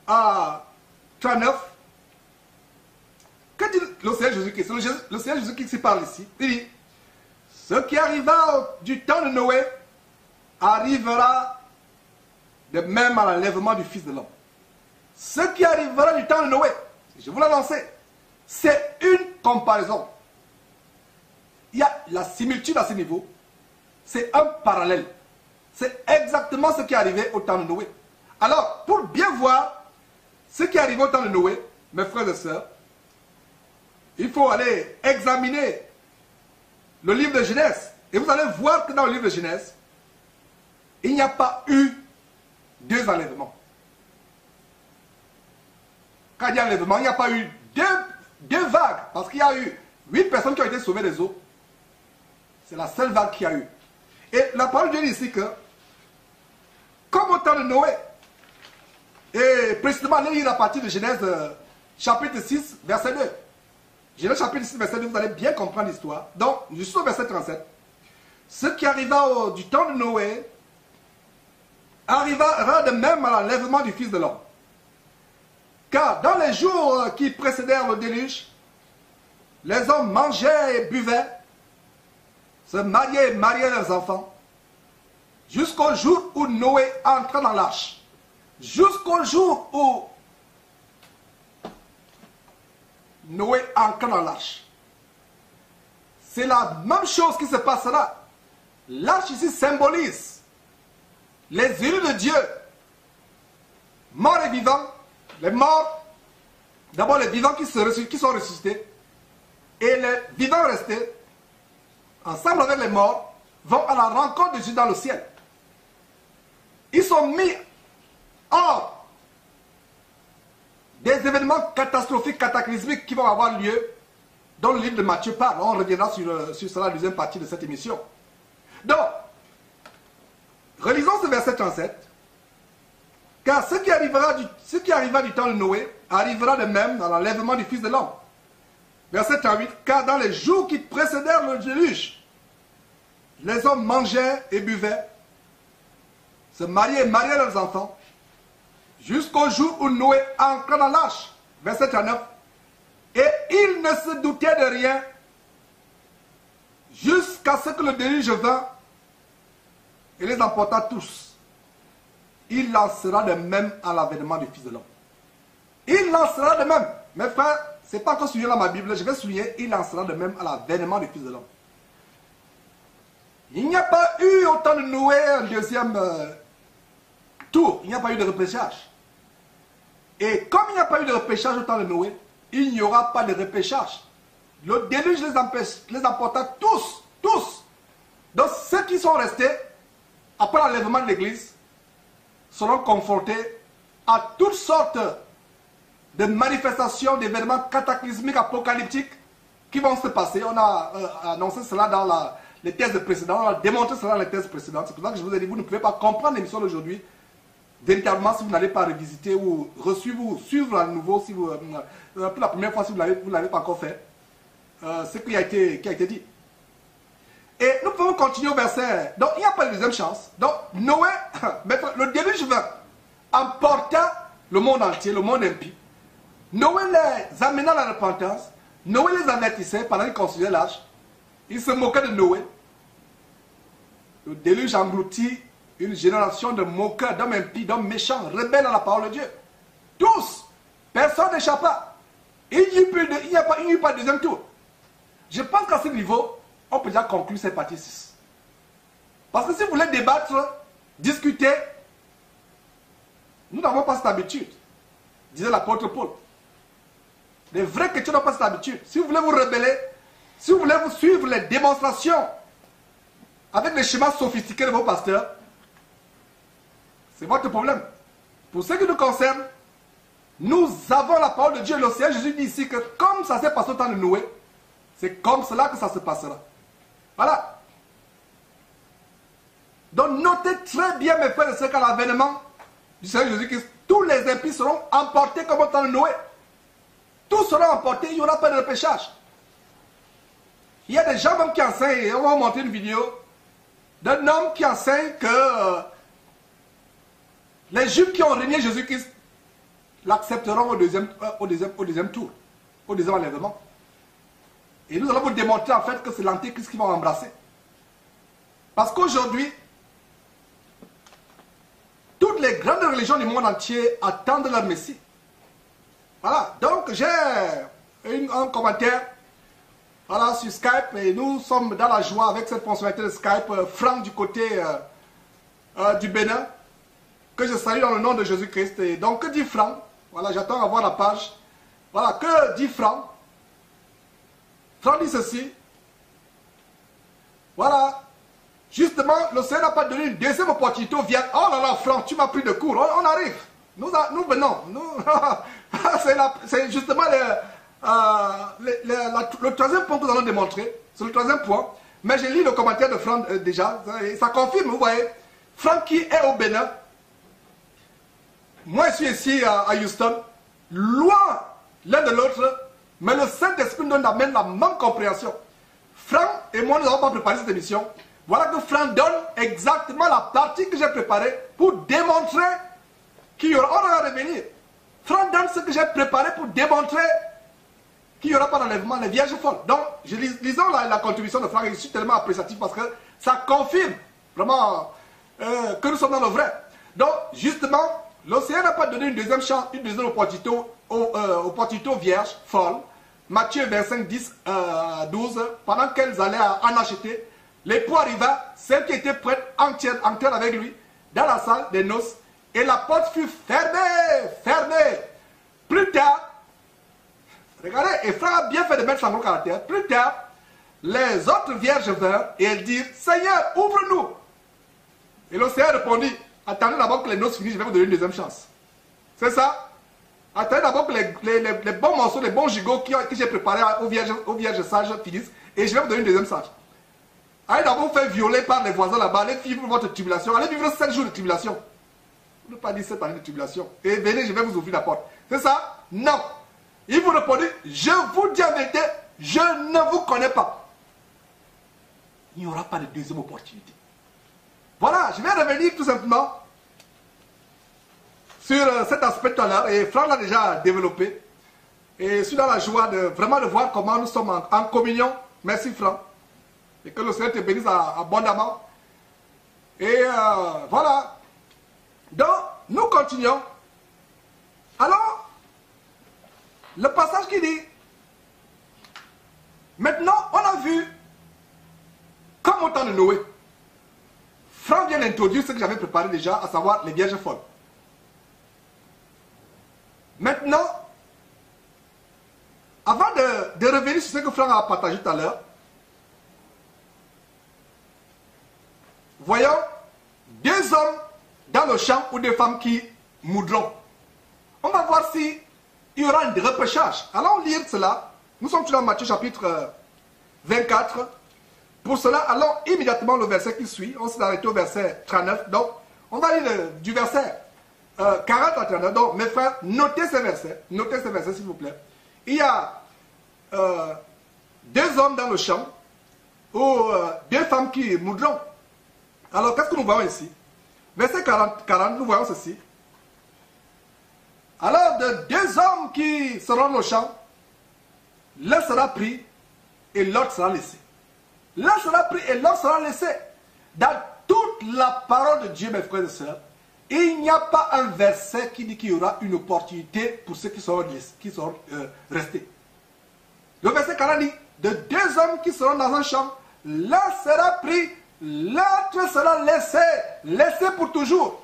à 39. Que dit le Seigneur Jésus-Christ? Le Seigneur Jésus-Christ qui parle ici. Il dit, ce qui arriva du temps de Noé arrivera de même à l'enlèvement du Fils de l'homme. Ce qui arrivera du temps de Noé, je vous l'annonce, c'est une comparaison. Il y a la similitude à ce niveau. C'est un parallèle. C'est exactement ce qui est arrivé au temps de Noé. Alors, pour bien voir ce qui est arrivé au temps de Noé, mes frères et sœurs, il faut aller examiner le livre de Genèse. Et vous allez voir que dans le livre de Genèse, il n'y a pas eu 2 enlèvements. Quand il y a enlèvement, il n'y a pas eu deux vagues. Parce qu'il y a eu 8 personnes qui ont été sauvées des eaux. C'est la seule vague qu'il y a eu. Et la parole de Dieu dit ici que, comme au temps de Noé, et précisément, allez lire à partir de Genèse chapitre 6, verset 2. Genèse chapitre 6, verset 2, vous allez bien comprendre l'histoire. Donc, jusqu'au verset 37. Ce qui arriva du temps de Noé arrivera de même à l'enlèvement du Fils de l'homme. Car dans les jours qui précédèrent le déluge, les hommes mangeaient et buvaient, se mariaient et mariaient leurs enfants, jusqu'au jour où Noé entra dans l'arche. Jusqu'au jour où Noé entra dans l'arche. c'est la même chose qui se passera. L'arche ici symbolise les élus de Dieu, morts et vivants, les morts, d'abord les vivants qui sont ressuscités, et les vivants restés, ensemble avec les morts, vont à la rencontre de Jésus dans le ciel. Ils sont mis hors des événements catastrophiques, cataclysmiques qui vont avoir lieu, dont le livre de Matthieu parle. On reviendra sur cela la deuxième partie de cette émission. Donc, relisons ce verset 37. Car ce qui arrivera du temps de Noé arrivera de même dans l'enlèvement du Fils de l'homme. Verset 38. Car dans les jours qui précédèrent le déluge, les hommes mangeaient et buvaient, se mariaient et mariaient leurs enfants, jusqu'au jour où Noé entra dans l'arche. Verset 39. Et il ne se doutait de rien jusqu'à ce que le déluge vint et les emporta tous. Il en sera de même à l'avènement du Fils de l'homme. Il en sera de même. Mes frères, ce n'est pas encore souligné dans ma Bible, je vais souligner, il en sera de même à l'avènement du Fils de l'homme. Il n'y a pas eu au temps de Noé un deuxième tour, il n'y a pas eu de repêchage. Et comme il n'y a pas eu de repêchage au temps de Noé, il n'y aura pas de repêchage. Le déluge les emporta tous. Donc ceux qui sont restés, après l'enlèvement de l'Église, seront confrontés à toutes sortes de manifestations, d'événements cataclysmiques, apocalyptiques qui vont se passer. On a annoncé cela dans les thèses précédentes, on a démontré cela dans les thèses précédentes. C'est pour ça que je vous ai dit, vous ne pouvez pas comprendre l'émission d'aujourd'hui véritablement si vous n'allez pas révisiter ou suivre à nouveau, si vous, pour la première fois si vous ne l'avez pas encore fait, ce qui a été dit. Et nous pouvons continuer au verset. Donc il n'y a pas de deuxième chance. Donc Noé, le déluge vint, emporta le monde entier, le monde impie. Noé les amena à la repentance. Noé les avertissait pendant qu'ils construisaient l'arche. Ils se moquaient de Noé. Le déluge engloutit une génération de moqueurs, d'hommes impies, d'hommes méchants, rebelles à la parole de Dieu. Tous. Personne n'échappa. Il n'y a pas eu de deuxième tour. Je pense qu'à ce niveau, on peut déjà conclure cette partie 6. Parce que si vous voulez débattre, discuter, nous n'avons pas cette habitude, disait l'apôtre Paul. Les vrais chrétiens n'ont pas cette habitude. Si vous voulez vous rebeller, si vous voulez vous suivre les démonstrations avec les schémas sophistiqués de vos pasteurs, c'est votre problème. Pour ce qui nous concerne, nous avons la parole de Dieu. Le Seigneur Jésus dit ici que comme ça s'est passé au temps de Noé, c'est comme cela que ça se passera. Voilà. Donc notez très bien, mes frères et sœurs, qu'à l'avènement du Seigneur Jésus-Christ, tous les impies seront emportés comme au temps de Noé. Tous seront emportés, il n'y aura pas de repêchage. Il y a des gens même qui enseignent, et on va vous montrer une vidéo d'un homme qui enseigne que les Juifs qui ont régné Jésus-Christ l'accepteront au deuxième tour, au deuxième enlèvement. Et nous allons vous démontrer en fait que c'est l'antéchrist qui va embrasser. Parce qu'aujourd'hui, toutes les grandes religions du monde entier attendent leur Messie. Voilà, donc j'ai un commentaire voilà, sur Skype et nous sommes dans la joie avec cette fonctionnalité de Skype. Franck du côté du Bénin, que je salue dans le nom de Jésus-Christ. Et donc, que dit Franck? Voilà, j'attends à voir la page. Voilà, que dit Franck? Franck dit ceci. Voilà, justement, le Seigneur n'a pas donné une deuxième opportunité au vient. Oh là là, Franck, tu m'as pris de court. On arrive. Nous venons. C'est justement le troisième point que nous allons démontrer. C'est le troisième point. Mais j'ai lu le commentaire de Franck déjà. Ça confirme, vous voyez. Franck qui est au Bénin. Moi, je suis ici à Houston. Loin l'un de l'autre. Mais le Saint-Esprit nous amène la même compréhension. Franck et moi, nous n'avons pas préparé cette émission. Voilà que Franck donne exactement la partie que j'ai préparée pour démontrer qu'il y aura. On va revenir. Franck donne ce que j'ai préparé pour démontrer qu'il n'y aura pas d'enlèvement, les vierges folles. Donc, lisons la contribution de Franck et je suis tellement appréciatif parce que ça confirme vraiment que nous sommes dans le vrai. Donc, justement, l'océan n'a pas donné une deuxième chance, une deuxième opportunité aux vierges folles Matthieu 25, 10, 12, pendant qu'elles allaient en acheter, l'époux arriva, celle qui était prête entière avec lui, dans la salle des noces, et la porte fut fermée. Plus tard, regardez, et Franck a bien fait de mettre son gros caractère. Plus tard, les autres vierges vinrent et elles dirent, Seigneur, ouvre-nous. Et le Seigneur répondit, attendez d'abord que les noces finissent, je vais vous donner une deuxième chance. C'est ça? Attendez d'abord que les bons morceaux, les bons gigots que j'ai préparés aux vierges sages finissent, et je vais vous donner une deuxième chance. Allez d'abord vous faire violer par les voisins là-bas, allez vivre votre tribulation, allez vivre 7 jours de tribulation. Vous ne pas dire 7 années de tribulation. Et venez, je vais vous ouvrir la porte. C'est ça? Non. Il vous répondit, je vous dis en vérité, je ne vous connais pas. Il n'y aura pas de deuxième opportunité. Voilà, je vais revenir tout simplement sur cet aspect tout à l'heure. Et Franck l'a déjà développé. Et je suis dans la joie de vraiment de voir comment nous sommes en communion. Merci Franck. Et que le Seigneur te bénisse abondamment. Et voilà. Donc, nous continuons. Alors, le passage qui dit, maintenant, on a vu, comme au temps de Noé, Franck vient d'introduire ce que j'avais préparé déjà, à savoir les vierges folles. Maintenant, avant de revenir sur ce que Franck a partagé tout à l'heure, voyons 2 hommes dans le champ ou 2 femmes qui moudront. On va voir si il y aura un repêchage. Allons lire cela. Nous sommes toujours dans Matthieu chapitre 24. Pour cela, allons immédiatement le verset qui suit. On s'est arrêté au verset 39. Donc, on va lire du verset 40 à 39. Donc, mes frères, notez ces versets. Notez ces versets, s'il vous plaît. Il y a 2 hommes dans le champ ou 2 femmes qui moudront. Alors, qu'est-ce que nous voyons ici? Verset 40, nous voyons ceci. Alors, de 2 hommes qui seront au champ, l'un sera pris et l'autre sera laissé. L'un sera pris et l'autre sera laissé. Dans toute la parole de Dieu, mes frères et sœurs, il n'y a pas un verset qui dit qu'il y aura une opportunité pour ceux qui seront restés. Le verset 40 dit, de 2 hommes qui seront dans un champ, l'un sera pris, l'autre sera laissé pour toujours.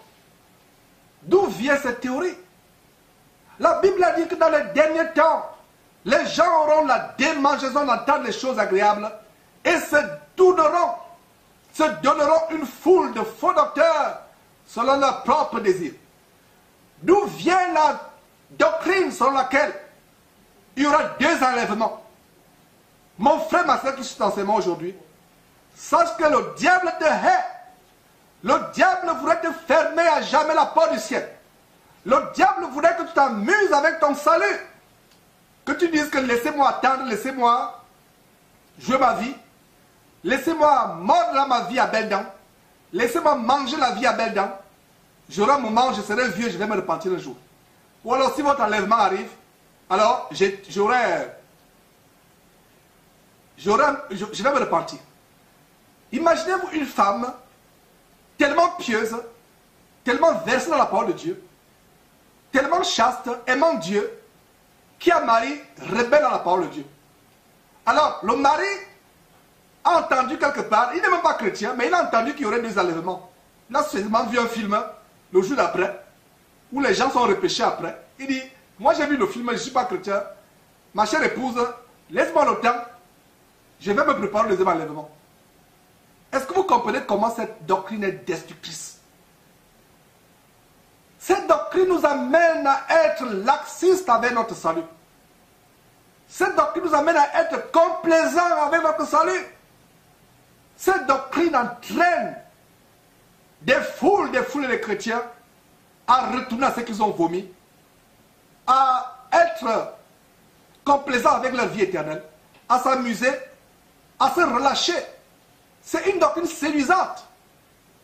D'où vient cette théorie? La Bible a dit que dans les derniers temps, les gens auront la démangeaison d'entendre les choses agréables et se donneront une foule de faux docteurs selon leur propre désir. D'où vient la doctrine selon laquelle il y aura 2 enlèvements? Mon frère, ma soeur qui sont enseignement aujourd'hui, sache que le diable te hait. Le diable voudrait te fermer à jamais la porte du ciel. Le diable voudrait que tu t'amuses avec ton salut. Que tu dises que laissez-moi attendre, laissez-moi jouer ma vie. Laissez-moi mordre ma vie à belles dents. Laissez-moi manger la vie à belles dents. J'aurai un moment, je serai vieux, je vais me repentir un jour. Ou alors si votre enlèvement arrive, alors je vais me repentir. Imaginez-vous une femme tellement pieuse, tellement versée dans la parole de Dieu, tellement chaste, aimant Dieu, qui a un mari rebelle dans la parole de Dieu. Alors, le mari a entendu quelque part, il n'est même pas chrétien, mais il a entendu qu'il y aurait 2 enlèvements. Il a seulement vu un film le jour d'après, où les gens sont repêchés après. Il dit, moi j'ai vu le film, je ne suis pas chrétien. Ma chère épouse, laisse-moi le temps, je vais me préparer au 2e enlèvement. Est-ce que vous comprenez comment cette doctrine est destructrice? Cette doctrine nous amène à être laxistes avec notre salut. Cette doctrine nous amène à être complaisants avec notre salut. Cette doctrine entraîne des foules de chrétiens à retourner à ce qu'ils ont vomi, à être complaisants avec leur vie éternelle, à s'amuser, à se relâcher. C'est une doctrine séduisante.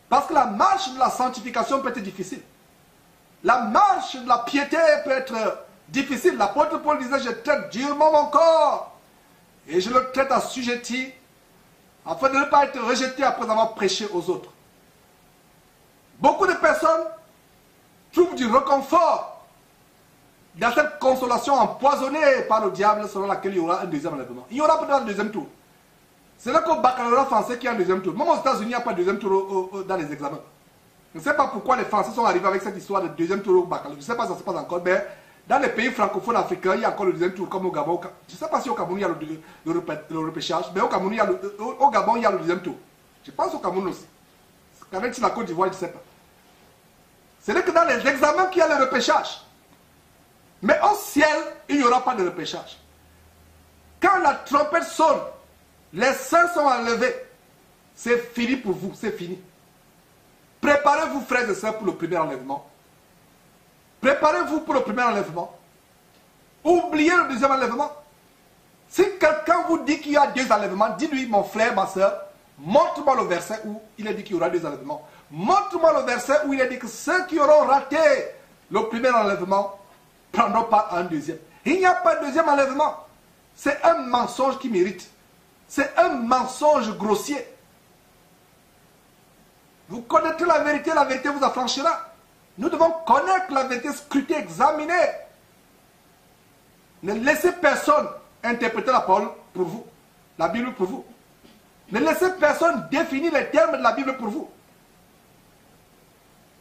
Parce que la marche de la sanctification peut être difficile. La marche de la piété peut être difficile. L'apôtre Paul disait, je traite durement mon corps. Et je le traite assujetti, afin de ne pas être rejeté après avoir prêché aux autres. Beaucoup de personnes trouvent du réconfort dans cette consolation empoisonnée par le diable selon laquelle il y aura un deuxième enlèvement. Il n'y aura pas de deuxième tour. C'est là qu'au baccalauréat français qu'il y a un deuxième tour. Même aux États-Unis, il n'y a pas de deuxième tour dans les examens. Je ne sais pas pourquoi les Français sont arrivés avec cette histoire de deuxième tour au baccalauréat. Je ne sais pas si ça se passe encore, mais dans les pays francophones africains, il y a encore le deuxième tour, comme au Gabon. Je ne sais pas si au Cameroun, il y a le repêchage, mais au Cameroun, au Gabon, il y a le deuxième tour. Je pense au Cameroun aussi. Avec la Côte d'Ivoire, je ne sais pas. Ce n'est que dans les examens qu'il y a le repêchage. Mais au ciel, il n'y aura pas de repêchage. Quand la trompette sonne, les saints sont enlevés. C'est fini pour vous, c'est fini. Préparez-vous, frères et sœurs, pour le premier enlèvement. Préparez-vous pour le premier enlèvement. Oubliez le deuxième enlèvement. Si quelqu'un vous dit qu'il y a deux enlèvements, dis-lui, mon frère, ma soeur, montre-moi le verset où il est dit qu'il y aura deux enlèvements. Montre-moi le verset où il est dit que ceux qui auront raté le premier enlèvement ne prendront pas un deuxième. Il n'y a pas de deuxième enlèvement. C'est un mensonge qui mérite. C'est un mensonge grossier. Vous connaîtrez la vérité vous affranchira. Nous devons connaître la vérité, scruter, examiner. Ne laissez personne interpréter la parole pour vous, la Bible pour vous. Ne laissez personne définir les termes de la Bible pour vous.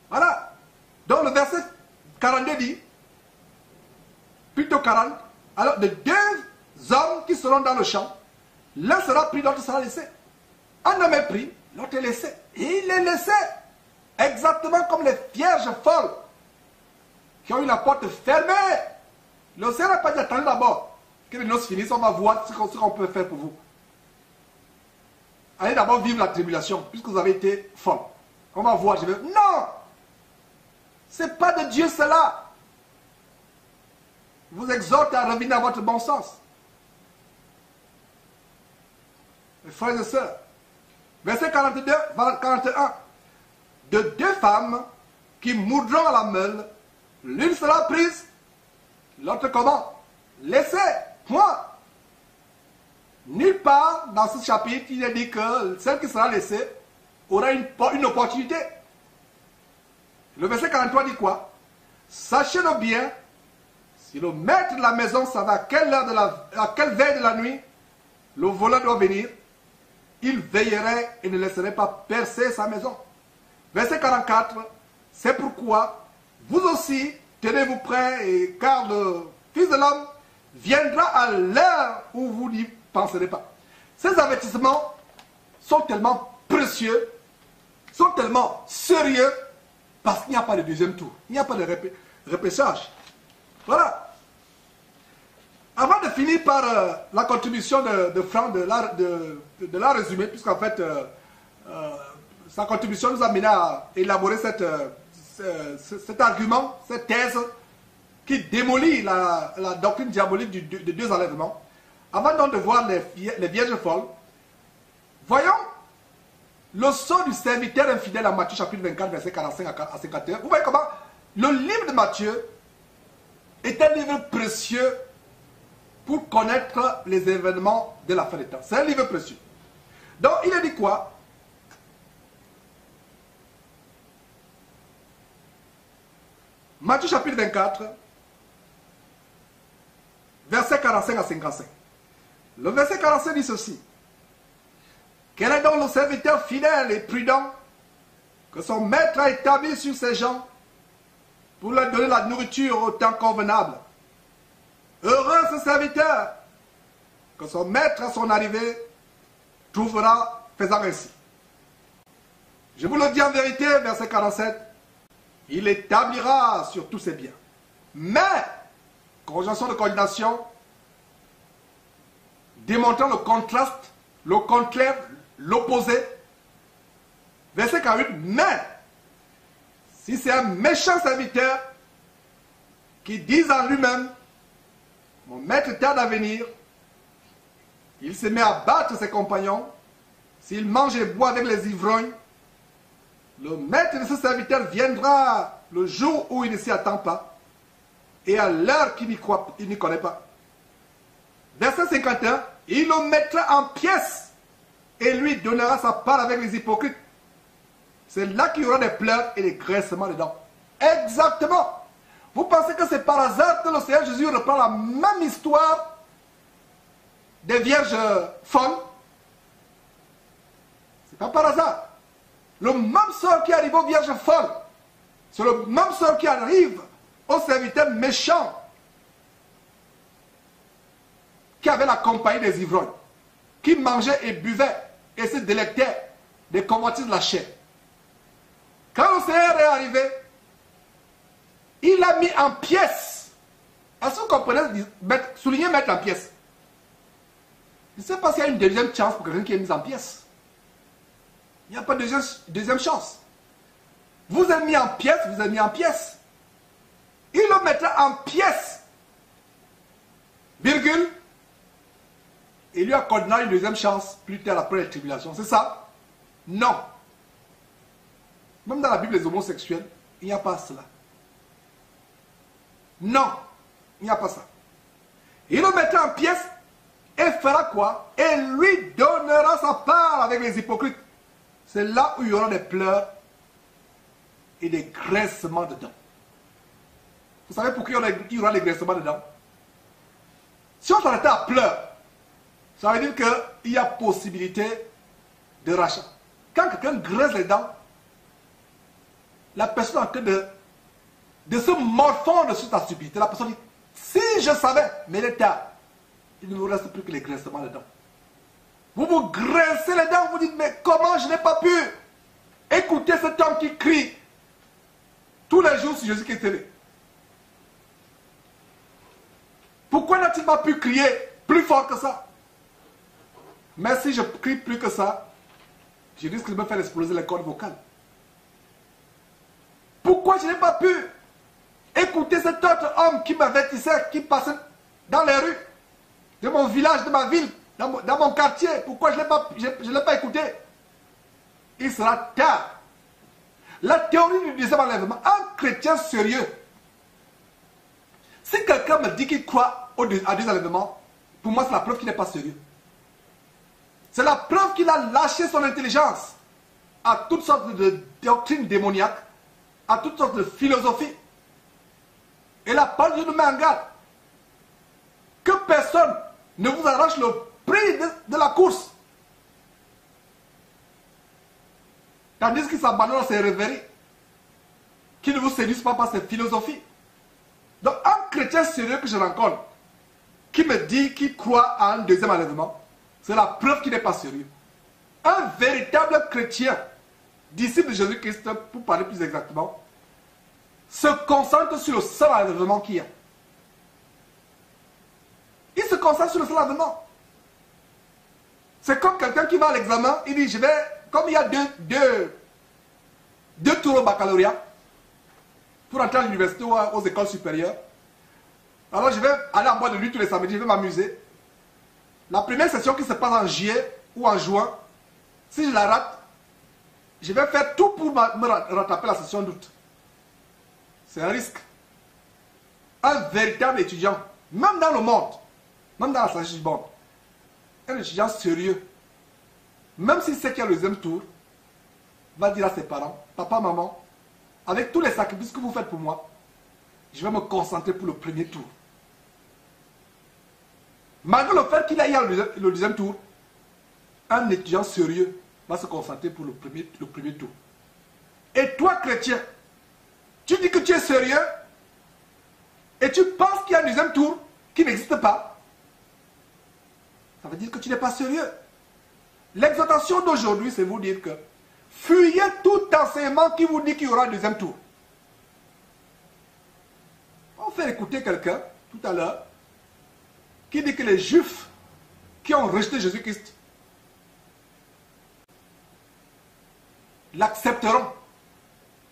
Voilà. Donc le verset 42 dit, plutôt 40, alors de deux hommes qui seront dans le champ, l'un sera pris, l'autre sera laissé. Un homme est pris, l'autre est laissé. Et il est laissé. Exactement comme les vierges folles qui ont eu la porte fermée. Le Seigneur n'a pas dit attendez d'abord que les noces finissent, on va voir ce qu'on peut faire pour vous. Allez d'abord vivre la tribulation, puisque vous avez été folle. On va voir, Non! C'est pas de Dieu cela. Je vous exhorte à revenir à votre bon sens. Mes frères et sœurs, verset 42, 41. De deux femmes qui mourront à la meule, l'une sera prise, l'autre comment? Laissée, point. Nulle part dans ce chapitre, il est dit que celle qui sera laissée aura une opportunité. Le verset 43 dit quoi? Sachez-le bien, si le maître de la maison savait à quelle veille de la nuit le voleur doit venir, il veillerait et ne laisserait pas percer sa maison. Verset 44, c'est pourquoi vous aussi tenez-vous prêts, car le Fils de l'homme viendra à l'heure où vous n'y penserez pas. Ces avertissements sont tellement précieux, sont tellement sérieux, parce qu'il n'y a pas de deuxième tour, il n'y a pas de repêchage. Voilà. Avant de finir par la contribution de Franck, de la résumer, puisqu'en fait, sa contribution nous a mené à élaborer cet argument, cette thèse qui démolit la doctrine diabolique de deux enlèvements. Avant donc de voir les vierges folles, voyons le sort du serviteur infidèle en Matthieu chapitre 24, verset 45 à 51. Vous voyez comment le livre de Matthieu est un livre précieux pour connaître les événements de la fin des temps. C'est un livre précieux. Donc il a dit quoi? Matthieu chapitre 24, verset 45 à 55. Le verset 45 dit ceci. Quel est donc le serviteur fidèle et prudent que son maître a établi sur ses gens pour leur donner la nourriture au temps convenable? Heureux ce serviteur que son maître à son arrivée trouvera faisant ainsi. Je vous le dis en vérité, verset 47, il établira sur tous ses biens. Mais, conjonction de coordination, démontrant le contraste, le contraire, l'opposé. Verset 48, mais, si c'est un méchant serviteur qui dit en lui-même, mon maître tarde à venir, il se met à battre ses compagnons, s'il mange et boit avec les ivrognes, le maître de ce serviteur viendra le jour où il ne s'y attend pas et à l'heure qu'il n'y connaît pas. Verset 51, il le mettra en pièces et lui donnera sa part avec les hypocrites. C'est là qu'il y aura des pleurs et des graissements dedans. Exactement. Vous pensez que c'est par hasard que le Seigneur Jésus reprend la même histoire des vierges folles? C'est pas par hasard. Le même sort qui arrive aux vierges folles, c'est le même sort qui arrive aux serviteurs méchants qui avaient la compagnie des ivrognes, qui mangeaient et buvaient et se délectaient des convoitises de la chair. Quand le Seigneur est arrivé, il a mis en pièces. Est-ce que vous comprenez? Souligner mettre en pièces. Je ne sais pas s'il y a une deuxième chance pour quelqu'un qui est mis en pièces. Il n'y a pas de deuxième chance. Vous êtes mis en pièces, vous êtes mis en pièces. Il le mettra en pièces. Virgule. Il lui accordera une deuxième chance plus tard après la tribulation. C'est ça? Non. Même dans la Bible des homosexuels, il n'y a pas cela. Non, il n'y a pas ça. Il le mettra en pièces et fera quoi? Et lui donnera sa part avec les hypocrites. C'est là où il y aura des pleurs et des graissements dedans. Vous savez pourquoi il y aura des graissements dedans? Si on s'arrêtait à pleurs, ça veut dire qu'il y a possibilité de rachat. Quand quelqu'un graisse les dents, la personne est en train de se morfondre sur ta stupidité. La personne dit, si je savais, mais il est tard. Il ne vous reste plus que les graissements des dents. Vous vous grincez les dents, vous dites, mais comment je n'ai pas pu écouter cet homme qui crie tous les jours sur Jésus-Christ télé? Pourquoi n'a-t-il pas pu crier plus fort que ça? Mais si je crie plus que ça, je risque de me faire exploser les cordes vocales. Pourquoi je n'ai pas pu écouter cet autre homme qui m'avertissait, qui passait dans les rues de mon village, de ma ville, dans mon quartier? Pourquoi je ne l'ai pas écouté? Il sera tard. La théorie du deuxième enlèvement, un chrétien sérieux, si quelqu'un me dit qu'il croit à deux enlèvements, pour moi c'est la preuve qu'il n'est pas sérieux. C'est la preuve qu'il a lâché son intelligence à toutes sortes de doctrines démoniaques, à toutes sortes de philosophies. Et la parole de Dieu nous met en garde que personne ne vous arrache le prix de la course. Tandis qu'il s'abandonne à ses rêveries, qui ne vous séduisent pas par ses philosophies. Donc un chrétien sérieux que je rencontre, qui me dit qu'il croit à un deuxième enlèvement, c'est la preuve qu'il n'est pas sérieux. Un véritable chrétien, disciple de Jésus-Christ, pour parler plus exactement, se concentre sur le seul enlèvement qu'il y a. Il se concentre sur le seul enlèvement. C'est comme quelqu'un qui va à l'examen, il dit, je vais, comme il y a deux tours au baccalauréat, pour entrer à l'université ou aux écoles supérieures, alors je vais aller en boîte de nuit tous les samedis, je vais m'amuser. La première session qui se passe en juillet ou en juin, si je la rate, je vais faire tout pour me rattraper la session d'août. C'est un risque. Un véritable étudiant, même dans le monde, même dans la sagesse du monde, un étudiant sérieux, même s'il sait qu'il y a le deuxième tour, va dire à ses parents, papa, maman, avec tous les sacrifices que vous faites pour moi, je vais me concentrer pour le premier tour. Malgré le fait qu'il y a le deuxième tour, un étudiant sérieux va se concentrer pour le premier tour. Et toi, chrétien, tu dis que tu es sérieux et tu penses qu'il y a un deuxième tour qui n'existe pas. Ça veut dire que tu n'es pas sérieux. L'exhortation d'aujourd'hui, c'est vous dire que fuyez tout enseignement qui vous dit qu'il y aura un deuxième tour. On fait écouter quelqu'un tout à l'heure qui dit que les Juifs qui ont rejeté Jésus-Christ l'accepteront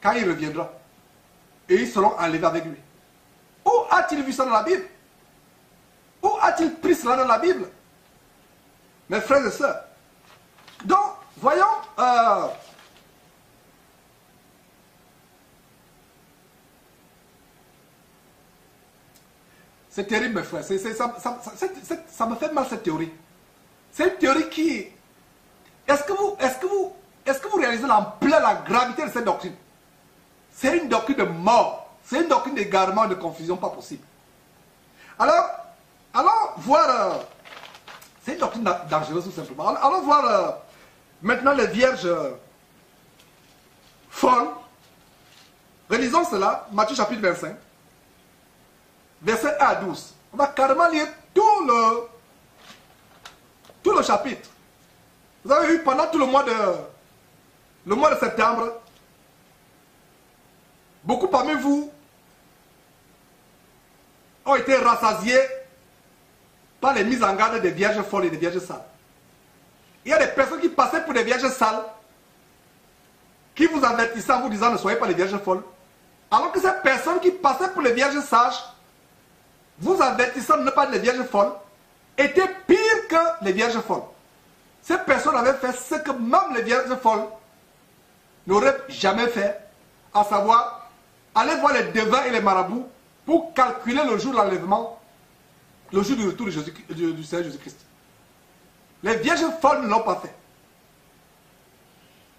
quand il reviendra et ils seront enlevés avec lui. Où a-t-il vu ça dans la Bible? Où a-t-il pris cela dans la Bible? Mes frères et sœurs, donc voyons c'est terrible, mes frères. Ça me fait mal, cette théorie. C'est une théorie qui... Est-ce que vous réalisez l'ampleur, la gravité de cette doctrine? C'est une doctrine de mort. C'est une doctrine d'égarement et de confusion pas possible. Alors, allons voir... c'est une doctrine dangereuse tout simplement. Allons voir maintenant les vierges folles. Relisons cela, Matthieu chapitre 25, verset 1 à 12. On va carrément lire tout le chapitre. Vous avez vu, pendant tout le mois de septembre, beaucoup parmi vous ont été rassasiés par les mises en garde des vierges folles et des vierges sales. Il y a des personnes qui passaient pour des vierges sales, qui vous avertissaient en vous disant ne soyez pas les vierges folles. Alors que ces personnes qui passaient pour les vierges sages, vous avertissant de ne pas être les vierges folles, étaient pires que les vierges folles. Ces personnes avaient fait ce que même les vierges folles n'auraient jamais fait, à savoir aller voir les devins et les marabouts pour calculer le jour de l'enlèvement, le jour du retour du Seigneur Jésus-Christ. Les vierges folles ne l'ont pas fait.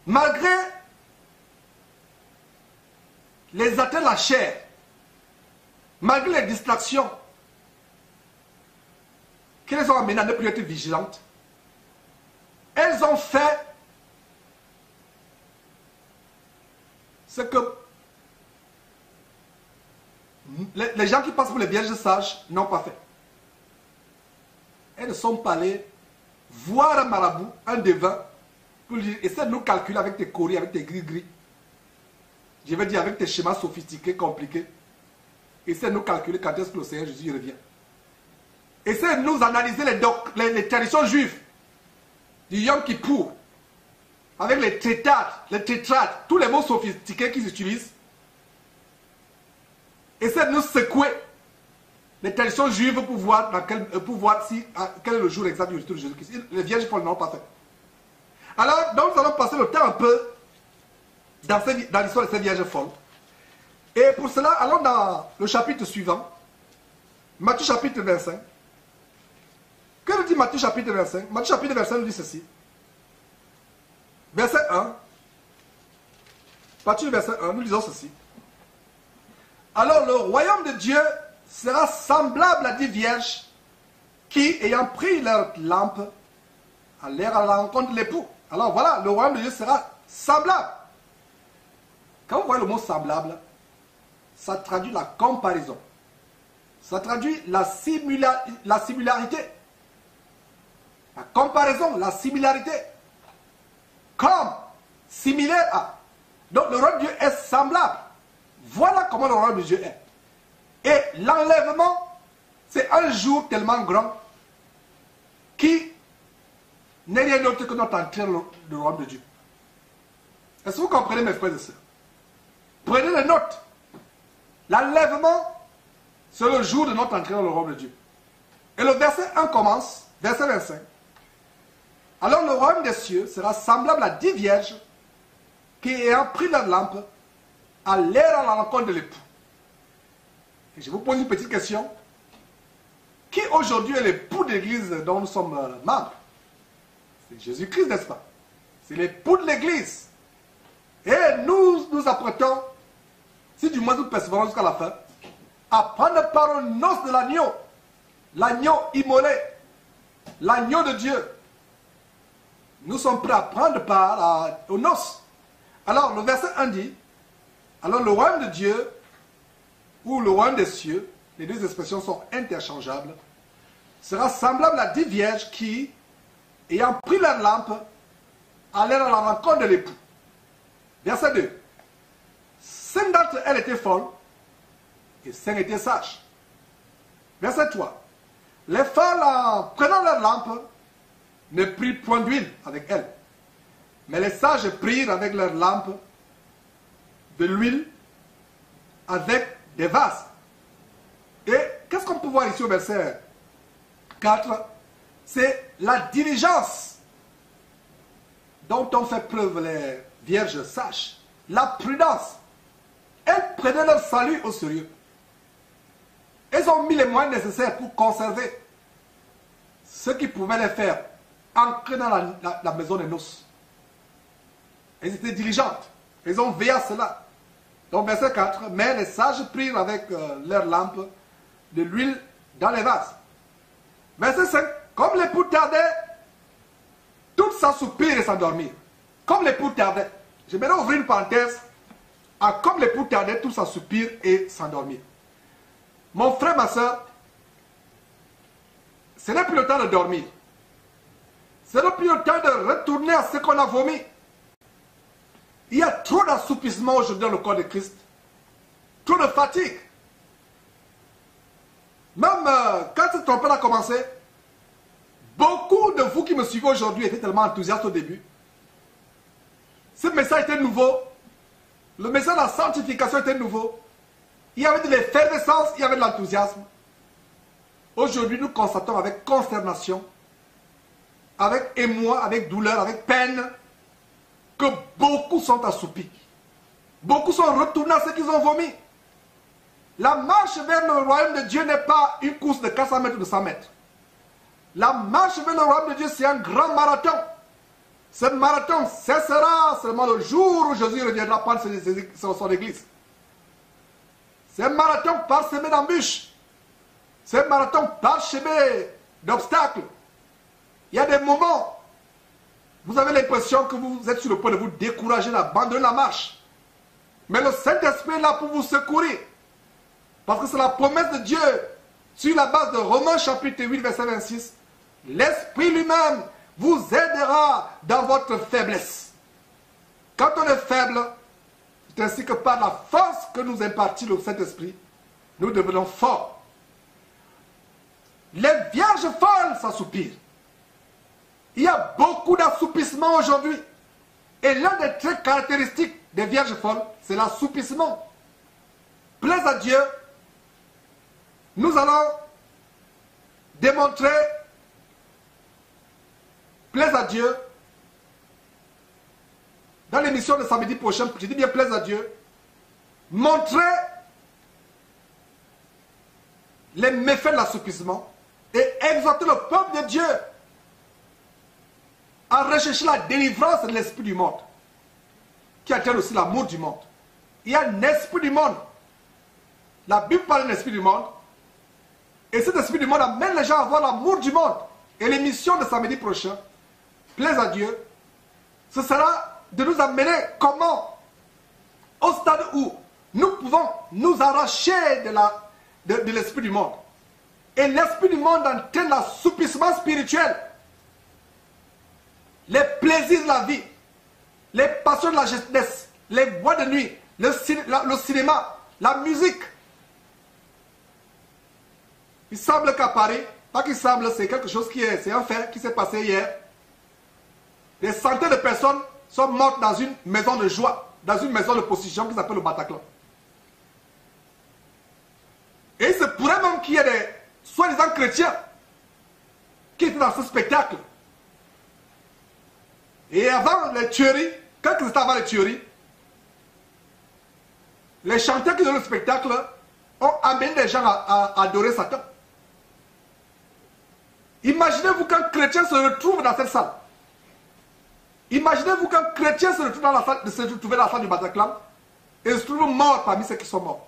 Malgré les atteintes de la chair, malgré les distractions qui les ont amenées à ne plus être vigilantes, elles ont fait ce que les gens qui passent pour les vierges sages n'ont pas fait. Elles ne sont pas allées voir un marabout, un devin, pour lui dire, essaie de nous calculer avec tes coris, avec tes gris-gris. Je vais dire avec tes schémas sophistiqués, compliqués. Essaie de nous calculer quand est-ce que le Seigneur Jésus revient. Essaie de nous analyser les traditions juives du Yom Kippour, avec les tétrades, tous les mots sophistiqués qu'ils utilisent. Essaie de nous secouer les traditions juives pour voir, quel est le jour exact du retour de Jésus-Christ. Les vierges folles n'ont pas fait. Alors, donc nous allons passer le temps un peu dans l'histoire de ces vierges folles. Et pour cela, allons dans le chapitre suivant, Matthieu chapitre 25. Que nous dit Matthieu chapitre 25? Matthieu chapitre 25 nous dit ceci. Verset 1. Matthieu verset 1, nous lisons ceci. Alors le royaume de Dieu sera semblable à 10 vierges qui, ayant pris leur lampe, allèrent à la rencontre de l'époux. Alors voilà, le royaume de Dieu sera semblable. Quand vous voyez le mot semblable, ça traduit la comparaison. Ça traduit la similarité. La comparaison, la similarité. Comme, similaire à. Donc le royaume de Dieu est semblable. Voilà comment le royaume de Dieu est. Et l'enlèvement, c'est un jour tellement grand qui n'est rien d'autre que notre entrée dans le royaume de Dieu. Est-ce que vous comprenez, mes frères et sœurs? Prenez les notes. L'enlèvement, c'est le jour de notre entrée dans le royaume de Dieu. Et le verset 1 commence, verset 25. Alors le royaume des cieux sera semblable à 10 vierges qui, ayant pris leur lampe, allèrent à la rencontre de l'époux. Et je vous pose une petite question. Qui aujourd'hui est l'époux de l'église dont nous sommes membres? C'est Jésus-Christ, n'est-ce pas? C'est l'époux de l'église. Et nous nous apprêtons, si du moins nous persévérons jusqu'à la fin, à prendre part aux noces de l'agneau immolé, l'agneau de Dieu. Nous sommes prêts à prendre part aux noces. Alors le verset 1 dit, alors le royaume de Dieu, ou le royaume des cieux, les deux expressions sont interchangeables, sera semblable à 10 vierges qui, ayant pris leur lampe, allèrent à la rencontre de l'époux. Verset 2. 5 d'entre elles étaient folles et 5 étaient sages. Verset 3. Les folles, en prenant leur lampe, ne prirent point d'huile avec elles. Mais les sages prirent avec leur lampe de l'huile avec des vases. Et qu'est-ce qu'on peut voir ici au verset 4? C'est la diligence dont ont fait preuve les vierges sages. La prudence. Elles prenaient leur salut au sérieux. Elles ont mis les moyens nécessaires pour conserver ce qui pouvait les faire entrer dans la maison des noces. Elles étaient diligentes. Elles ont veillé à cela. Donc verset 4, mais les sages prirent avec leurs lampes de l'huile dans les vases. Verset 5, comme l'époux tardait, tout s'assoupir et s'endormir. Comme l'époux tardait. J'aimerais ouvrir une parenthèse. Comme l'époux tardait, tout s'assoupir et s'endormir. Mon frère, ma soeur, ce n'est plus le temps de dormir. Ce n'est plus le temps de retourner à ce qu'on a vomi. Il y a trop d'assoupissement aujourd'hui dans le corps de Christ. Trop de fatigue. Même quand cette tempête a commencé, beaucoup de vous qui me suivez aujourd'hui étaient tellement enthousiastes au début. Ce message était nouveau. Le message de la sanctification était nouveau. Il y avait de l'effervescence, il y avait de l'enthousiasme. Aujourd'hui, nous constatons avec consternation, avec émoi, avec douleur, avec peine, que beaucoup sont assoupis. Beaucoup sont retournés à ce qu'ils ont vomi. La marche vers le royaume de Dieu n'est pas une course de 400 mètres ou de 100 mètres. La marche vers le royaume de Dieu, c'est un grand marathon. Ce marathon cessera seulement le jour où Jésus reviendra prendre son église. C'est un marathon parsemé d'embûches. C'est un marathon parsemé d'obstacles. Il y a des moments, vous avez l'impression que vous êtes sur le point de vous décourager, d'abandonner la marche. Mais le Saint-Esprit est là pour vous secourir. Parce que c'est la promesse de Dieu, sur la base de Romains chapitre 8, verset 26. L'Esprit lui-même vous aidera dans votre faiblesse. Quand on est faible, c'est ainsi que par la force que nous impartit le Saint-Esprit, nous devenons forts. Les vierges folles s'assoupirent. Il y a beaucoup d'assoupissement aujourd'hui. Et l'un des traits caractéristiques des vierges folles, c'est l'assoupissement. Plaise à Dieu, nous allons démontrer, plaise à Dieu, dans l'émission de samedi prochain, je dis bien plaise à Dieu, montrer les méfaits de l'assoupissement et exhorter le peuple de Dieu à rechercher la délivrance de l'esprit du monde, qui atteint aussi l'amour du monde. Il y a un esprit du monde. La Bible parle d'un esprit du monde, et cet esprit du monde amène les gens à avoir l'amour du monde. Et l'émission de samedi prochain, plaise à Dieu, ce sera de nous amener comment, au stade où nous pouvons nous arracher de l'esprit du monde. Et l'esprit du monde entraîne l'assoupissement spirituel, les plaisirs de la vie, les passions de la jeunesse, les boîtes de nuit, le cinéma, la musique. Il semble qu'à Paris, pas qu'il semble, c'est quelque chose c'est un fait qui s'est passé hier. Des centaines de personnes sont mortes dans une maison de joie, dans une maison de prostitution qui s'appelle le Bataclan. Et il se pourrait même qu'il y ait des soi-disant chrétiens qui étaient dans ce spectacle. Et avant les tueries, quelques instants avant les tueries, les chanteurs qui donnaient le spectacle ont amené les gens à adorer Satan. Imaginez-vous qu'un chrétien se retrouve dans cette salle. Imaginez-vous qu'un chrétien se retrouve dans la salle du Bataclan et se trouve mort parmi ceux qui sont morts.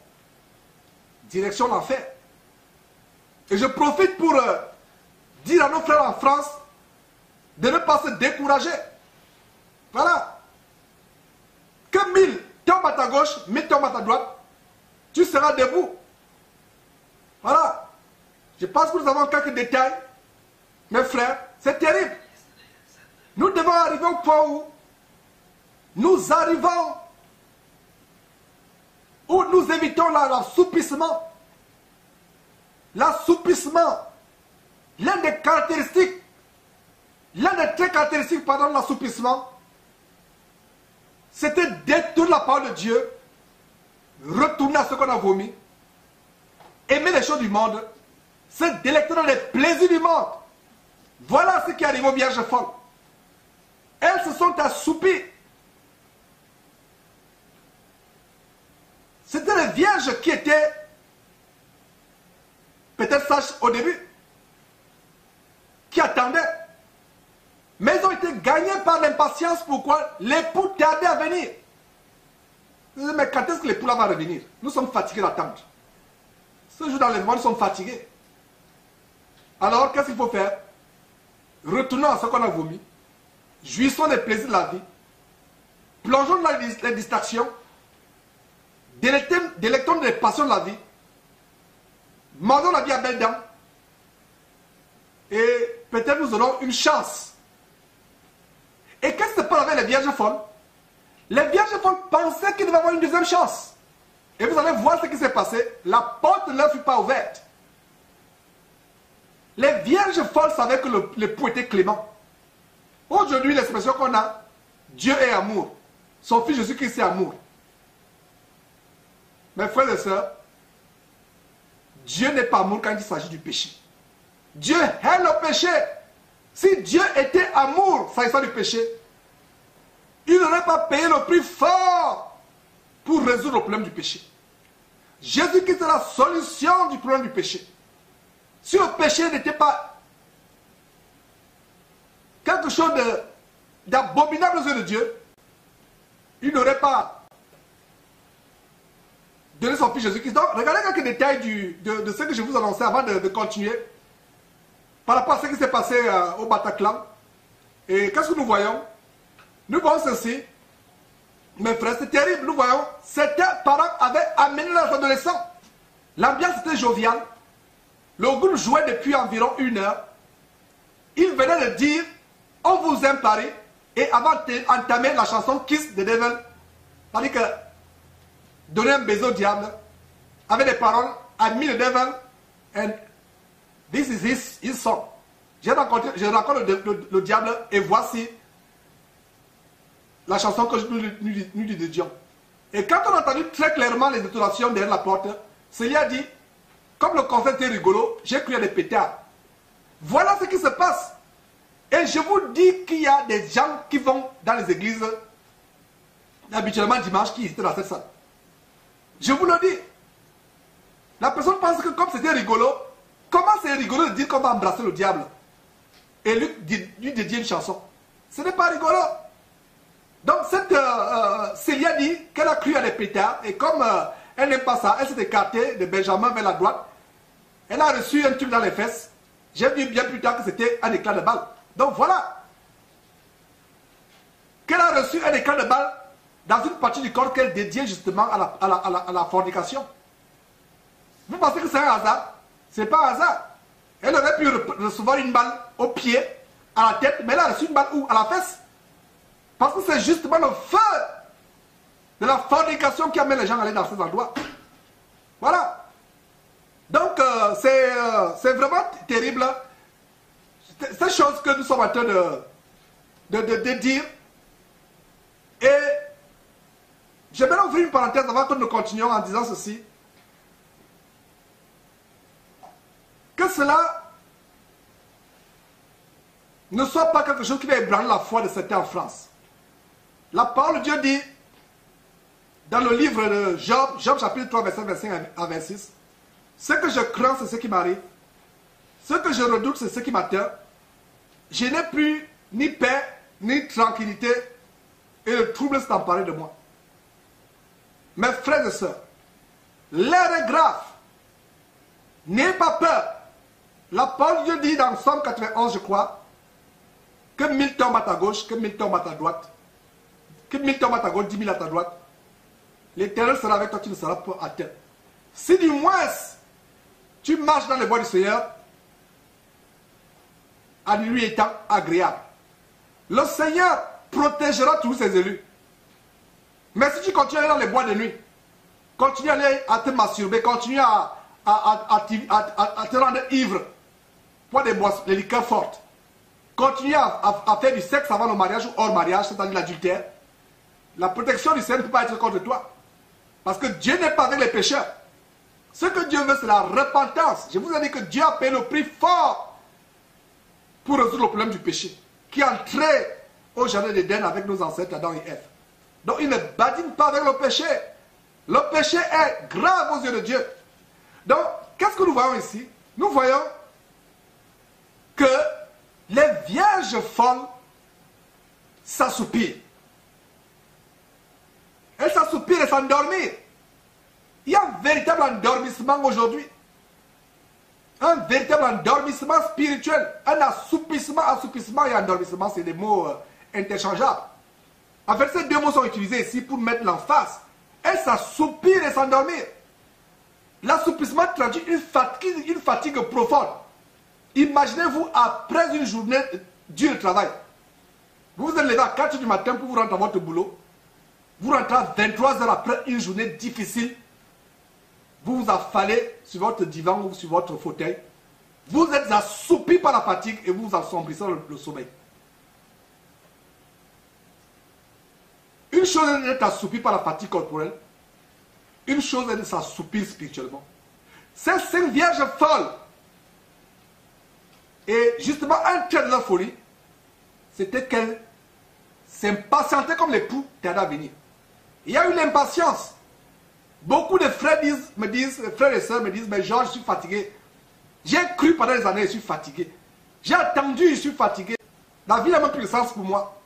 Direction l'enfer. Et je profite pour dire à nos frères en France de ne pas se décourager. Voilà. Que 1000 tombent à ta gauche, 1000 tombent à ta droite, tu seras debout. Voilà. Je pense que nous avons quelques détails. Mes frères, c'est terrible. Nous devons arriver au point où nous arrivons, où nous évitons l'assoupissement. L'assoupissement, l'un des traits caractéristiques de l'assoupissement, c'était détourner la parole de Dieu, retourner à ce qu'on a vomi, aimer les choses du monde, se délecter dans les plaisirs du monde. Voilà ce qui arrive aux vierges folles. Elles se sont assoupies. C'était les vierges qui étaient peut-être sages au début, qui attendaient. Mais ils ont été gagnés par l'impatience. Pourquoi? L'époux tardait à venir. Mais quand est-ce que l'époux là va revenir? Nous sommes fatigués d'attendre. Ce jour d'enlèvement, nous sommes fatigués. Alors, qu'est-ce qu'il faut faire? Retournons à ce qu'on a vomi. Jouissons des plaisirs de la vie. Plongeons dans les distractions. Délectons des passions de la vie. Mordons la vie à belles dents. Et peut-être nous aurons une chance. Et qu'est-ce qui se passe avec les vierges folles? Les vierges folles pensaient qu'ils devaient avoir une deuxième chance. Et vous allez voir ce qui s'est passé. La porte ne leur fut pas ouverte. Les vierges folles savaient que l'époux était clément. Aujourd'hui, l'expression qu'on a, Dieu est amour. Son fils Jésus-Christ est amour. Mes frères et sœurs, Dieu n'est pas amour quand il s'agit du péché. Dieu hait le péché. Si Dieu était amour, s'agissant du péché, il n'aurait pas payé le prix fort pour résoudre le problème du péché. Jésus-Christ est la solution du problème du péché. Si le péché n'était pas quelque chose d'abominable aux yeux de Dieu, il n'aurait pas donné son fils Jésus-Christ. Donc, regardez quelques détails de ce que je vous annonçais avant de continuer. Par rapport à ce qui s'est passé au Bataclan. Et qu'est-ce que nous voyons? Nous voyons ceci. Mes frères, c'est terrible. Nous voyons, certains parents avaient amené leurs adolescents. L'ambiance était joviale. Le groupe jouait depuis environ 1 heure. Il venait de dire, on vous aime Paris. Et avant d'entamer la chanson Kiss the Devil, c'est-à-dire que donner un baiser au diable, avec des paroles, I mean the devil, and this is his song. Je rencontre le diable et voici la chanson que nous disions. Et quand on a entendu très clairement les détonations derrière la porte, Célia a dit, comme le concert était rigolo, j'ai cru à des pétards. Voilà ce qui se passe. Et je vous dis qu'il y a des gens qui vont dans les églises, habituellement dimanche, qui étaient dans cette salle. Je vous le dis. La personne pense que comme c'était rigolo, comment c'est rigolo de dire qu'on va embrasser le diable et lui dédier une chanson? Ce n'est pas rigolo. Donc cette Célia dit qu'elle a cru à des pétards et comme elle n'aime pas ça, elle s'est écartée de Benjamin vers la droite. Elle a reçu un truc dans les fesses. J'ai vu bien plus tard que c'était un éclat de balle. Donc voilà. Qu'elle a reçu un éclat de balle dans une partie du corps qu'elle dédiait justement à la fornication. Vous pensez que c'est un hasard? Ce n'est pas un hasard. Elle aurait pu recevoir une balle au pied, à la tête, mais elle a reçu une balle où? À la fesse. Parce que c'est justement le feu de la fornication qui amène les gens à aller dans ces endroits. Voilà. Donc, c'est vraiment terrible. C'est chose que nous sommes en train de dire. Et j'aimerais ouvrir une parenthèse avant que nous continuions en disant ceci. Que cela ne soit pas quelque chose qui va ébranler la foi de certains en France. La parole de Dieu dit, dans le livre de Job, Job chapitre 3, verset 25 à 26, ce que je crains, c'est ce qui m'arrive. Ce que je redoute, c'est ce qui m'atteint. Je n'ai plus ni paix, ni tranquillité, et le trouble s'est emparé de moi. Mes frères et sœurs, l'air est grave. N'ayez pas peur. La parole de Dieu dit dans Somme 91, je crois, que 1000 tombent à ta gauche, que 1000 tombent à ta droite. Que 1000 tombent à ta gauche, 10 000 à ta droite. L'Éternel sera avec toi, tu ne seras pas atteint. Si du moins tu marches dans les voies du Seigneur, à lui étant agréable, le Seigneur protégera tous ses élus. Mais si tu continues à aller dans les bois de nuit, continue à aller à te masturber, continue à te rendre ivre, pour des liqueurs fortes, continue à faire du sexe avant le mariage ou hors mariage, c'est-à-dire l'adultère, la protection du Seigneur ne peut pas être contre toi. Parce que Dieu n'est pas avec les pécheurs. Ce que Dieu veut, c'est la repentance. Je vous ai dit que Dieu a payé le prix fort pour résoudre le problème du péché, qui est entré au jardin d'Éden avec nos ancêtres Adam et Ève. Donc il ne badine pas avec le péché. Le péché est grave aux yeux de Dieu. Donc, qu'est-ce que nous voyons ici? Nous voyons que les vierges folles s'assoupirent. Elles s'assoupirent et s'endormir. Il y a un véritable endormissement aujourd'hui. Un véritable endormissement spirituel. Un assoupissement, assoupissement et endormissement, c'est des mots interchangeables. En fait, ces deux mots sont utilisés ici pour mettre l'emphase. Elle s'assoupir et s'endormir. L'assoupissement traduit une fatigue profonde. Imaginez-vous après une journée dure de travail. Vous vous êtes levé à 4 h du matin pour vous rendre à votre boulot. Vous rentrez à 23 h après une journée difficile. Vous vous affalez sur votre divan ou sur votre fauteuil. Vous êtes assoupi par la fatigue et vous vous assombrissez dans le sommeil. Une chose est d'être assoupi par la fatigue corporelle. Une chose est de s'assoupir spirituellement. Ces 5 vierges folles. Et justement, un trait de leur folie, c'était qu'elles s'impatientaient comme l'époux tardait à venir. Il y a eu l'impatience. Beaucoup de frères frères et sœurs me disent, mais Georges, je suis fatigué. J'ai cru pendant des années, je suis fatigué. J'ai attendu, je suis fatigué. La vie n'a même plus de sens pour moi.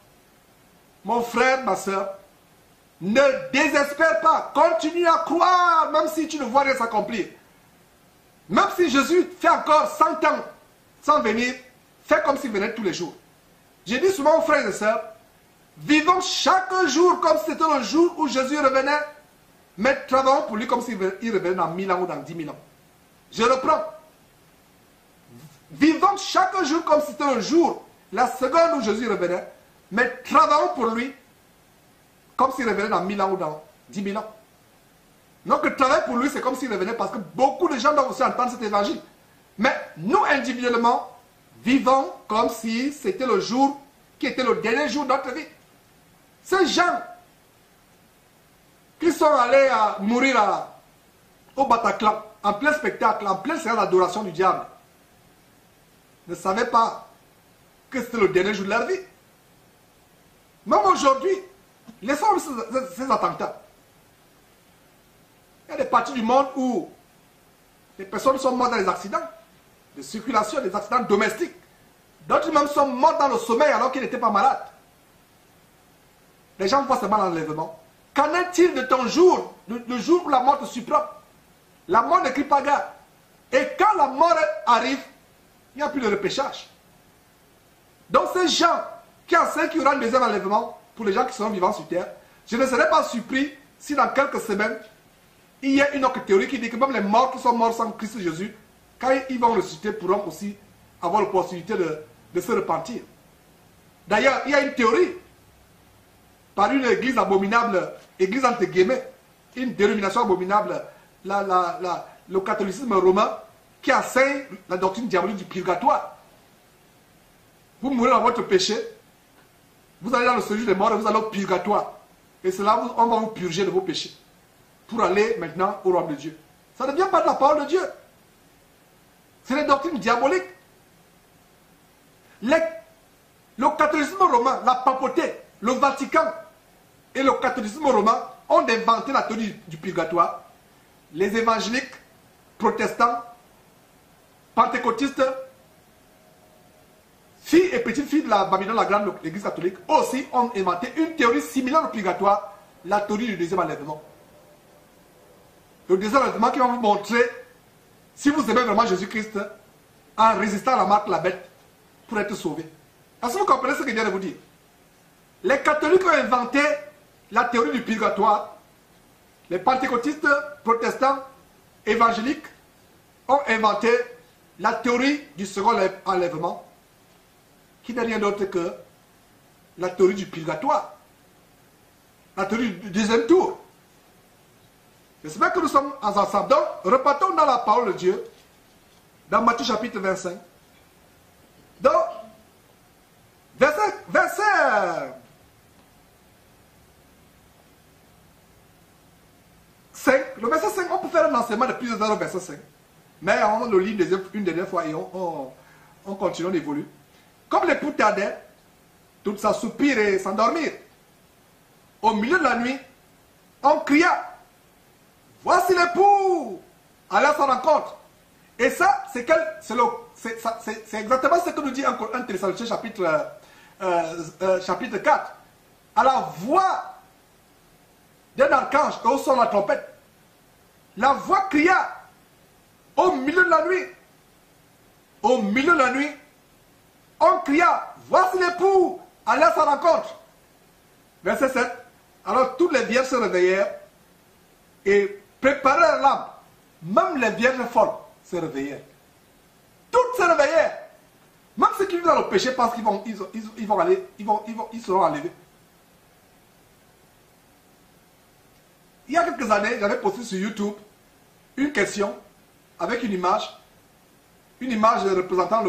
Mon frère, ma sœur, ne désespère pas. Continue à croire, même si tu ne vois rien s'accomplir. Même si Jésus fait encore 100 ans sans venir, fais comme s'il venait tous les jours. J'ai dit souvent aux frères et sœurs, vivons chaque jour comme si c'était le jour où Jésus revenait, mais travaillons pour lui comme s'il revenait dans 1000 ans ou dans 10 000 ans. Je reprends. Vivons chaque jour comme si c'était le jour, la seconde où Jésus revenait, mais travaillons pour lui comme s'il revenait dans 1000 ans ou dans 10 000 ans. Donc travailler pour lui, c'est comme s'il revenait parce que beaucoup de gens doivent aussi entendre cet évangile. Mais nous, individuellement, vivons comme si c'était le jour qui était le dernier jour de notre vie. Ces gens qui sont allés mourir au Bataclan, en plein spectacle, en plein séance d'adoration du diable, ne savaient pas que c'était le dernier jour de leur vie. Même aujourd'hui, laissons ces attentats. Il y a des parties du monde où les personnes sont mortes dans des accidents de circulation, des accidents domestiques. D'autres même sont morts dans le sommeil alors qu'ils n'étaient pas malades. Les gens voient seulement l'enlèvement. Qu'en est-il de ton jour, le jour où la mort te surprend? La mort ne crie pas gare. Et quand la mort arrive, il n'y a plus de repêchage. Donc ces gens qui enseignent qu'il y aura un deuxième enlèvement pour les gens qui seront vivants sur terre, je ne serais pas surpris si dans quelques semaines, il y a une autre théorie qui dit que même les morts qui sont morts sans Christ Jésus, quand ils vont ressusciter, pourront aussi avoir l'opportunité de se repentir. D'ailleurs, il y a une théorie par une église abominable, église entre guillemets, une dénomination abominable, le catholicisme romain, qui enseigne la doctrine diabolique du purgatoire. Vous mourrez dans votre péché, vous allez dans le séjour des morts et vous allez au purgatoire. Et c'est là on va vous purger de vos péchés pour aller maintenant au royaume de Dieu. Ça ne vient pas de la parole de Dieu. C'est les doctrines diaboliques. Le catholicisme romain, la papauté, le Vatican et le catholicisme romain ont inventé la théorie du purgatoire. Les évangéliques, protestants, pentecôtistes, filles et petites filles de la Babylone, la grande église catholique, aussi ont inventé une théorie similaire au purgatoire, la théorie du deuxième enlèvement. Le deuxième enlèvement qui va vous montrer si vous aimez vraiment Jésus-Christ en résistant à la marque de la bête pour être sauvé. Est-ce que vous comprenez ce que je viens de vous dire? Les catholiques ont inventé la théorie du purgatoire. Les pentecôtistes, protestants, évangéliques ont inventé la théorie du second enlèvement, qui n'est rien d'autre que la théorie du purgatoire. La théorie du deuxième tour. J'espère que nous sommes ensemble. Donc, repartons dans la parole de Dieu, dans Matthieu chapitre 25. Donc, verset 5. Le verset 5, on peut faire un enseignement de plusieurs heures au verset 5. Mais on le lit une dernière fois et on continue, on évolue. Comme l'époux tardait, tout s'assoupir et s'endormir. Au milieu de la nuit, on cria, voici l'époux, allez à sa rencontre. Et ça, c'est exactement ce que nous dit 1 Thessaloniciens chapitre 4. À la voix d'un archange et au son de la trompette. La voix cria au milieu de la nuit. Au milieu de la nuit, on cria, voici l'époux, allez à sa rencontre. Verset 7. Alors toutes les vierges se réveillèrent et préparèrent la lampe. Même les vierges folles se réveillèrent. Toutes se réveillèrent. Même ceux qui vivent dans le péché pensent qu'ils ils seront enlevés. Il y a quelques années, j'avais posté sur YouTube une question avec une image représentant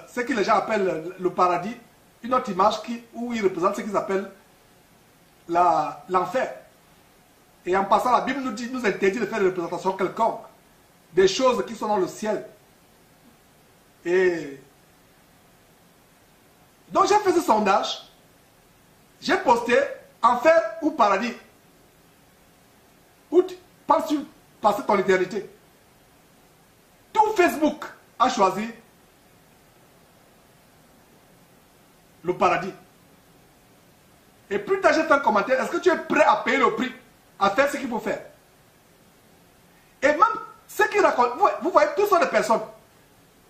ce que les gens appellent le paradis, une autre image où il représente ce qu'ils appellent l'enfer. Et en passant, la Bible nous interdit de faire des représentations quelconques, des choses qui sont dans le ciel. Et donc j'ai fait ce sondage, j'ai posté enfer ou paradis. Où penses-tu passer ton éternité? Tout Facebook a choisi le paradis. Et plus tard, j'ai fait un commentaire, est-ce que tu es prêt à payer le prix, à faire ce qu'il faut faire? Et même ceux qui racontent, vous voyez, tous sont des personnes,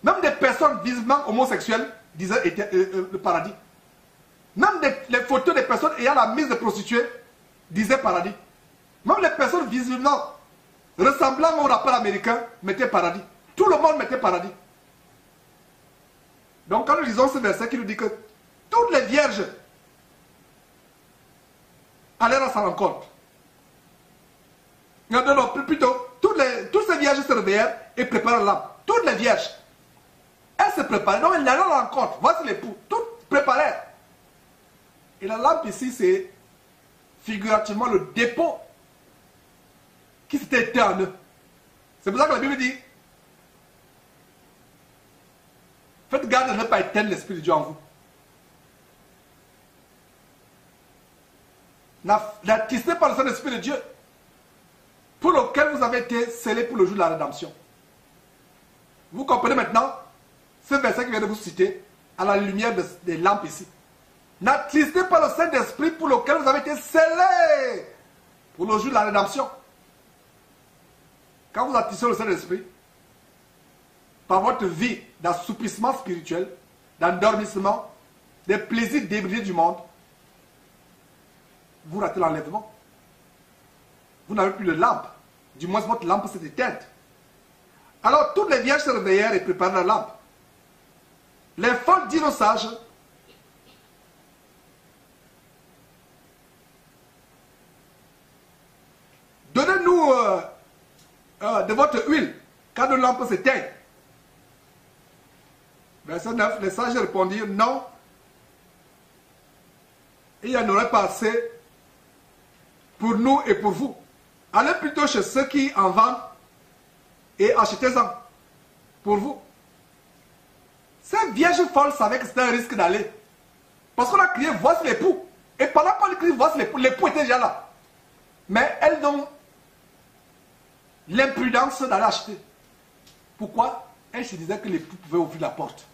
même des personnes visiblement homosexuelles disaient le paradis. Même les photos des personnes ayant la mise de prostituées disaient paradis. Même les personnes visiblement ressemblant au rappeur américain mettaient paradis. Tout le monde mettait paradis. Donc quand nous lisons ce verset qui nous dit que toutes les vierges allèrent à sa rencontre. Non, plutôt, toutes ces vierges se réveillèrent et préparèrent la lampe. Toutes les vierges. Elles se préparaient. Donc elles allaient à la rencontre. Voici l'époux. Toutes préparèrent. Et la lampe ici, c'est figurativement le dépôt qui s'était éteint en eux. C'est pour ça que la Bible dit, faites garde de ne pas éteindre l'Esprit de Dieu en vous. N'attristez pas le Saint-Esprit de Dieu, pour lequel vous avez été scellés pour le jour de la rédemption. Vous comprenez maintenant ce verset que je viens de vous citer à la lumière des lampes ici. N'attristez pas le Saint-Esprit pour lequel vous avez été scellés pour le jour de la rédemption. Quand vous attristez le Saint-Esprit, par votre vie d'assouplissement spirituel, d'endormissement, des plaisirs débridés du monde, vous ratez l'enlèvement. Vous n'avez plus de lampe. Du moins, votre lampe s'est éteinte. Alors, toutes les vierges se réveillèrent et préparèrent la lampe. Les folles dirent aux sages, donnez-nous de votre huile, car nos lampes s'éteignent. Verset 9, les sages répondirent, non, il n'y en aurait pas assez pour nous et pour vous. Allez plutôt chez ceux qui en vendent et achetez-en pour vous. Ces vierges folles savaient que c'était un risque d'aller. Parce qu'on a crié, voici l'époux. Et pendant qu'on crie, voici l'époux était déjà là. Mais elles ont l'imprudence d'aller acheter. Pourquoi? Elles se disaient que l'époux pouvait ouvrir la porte.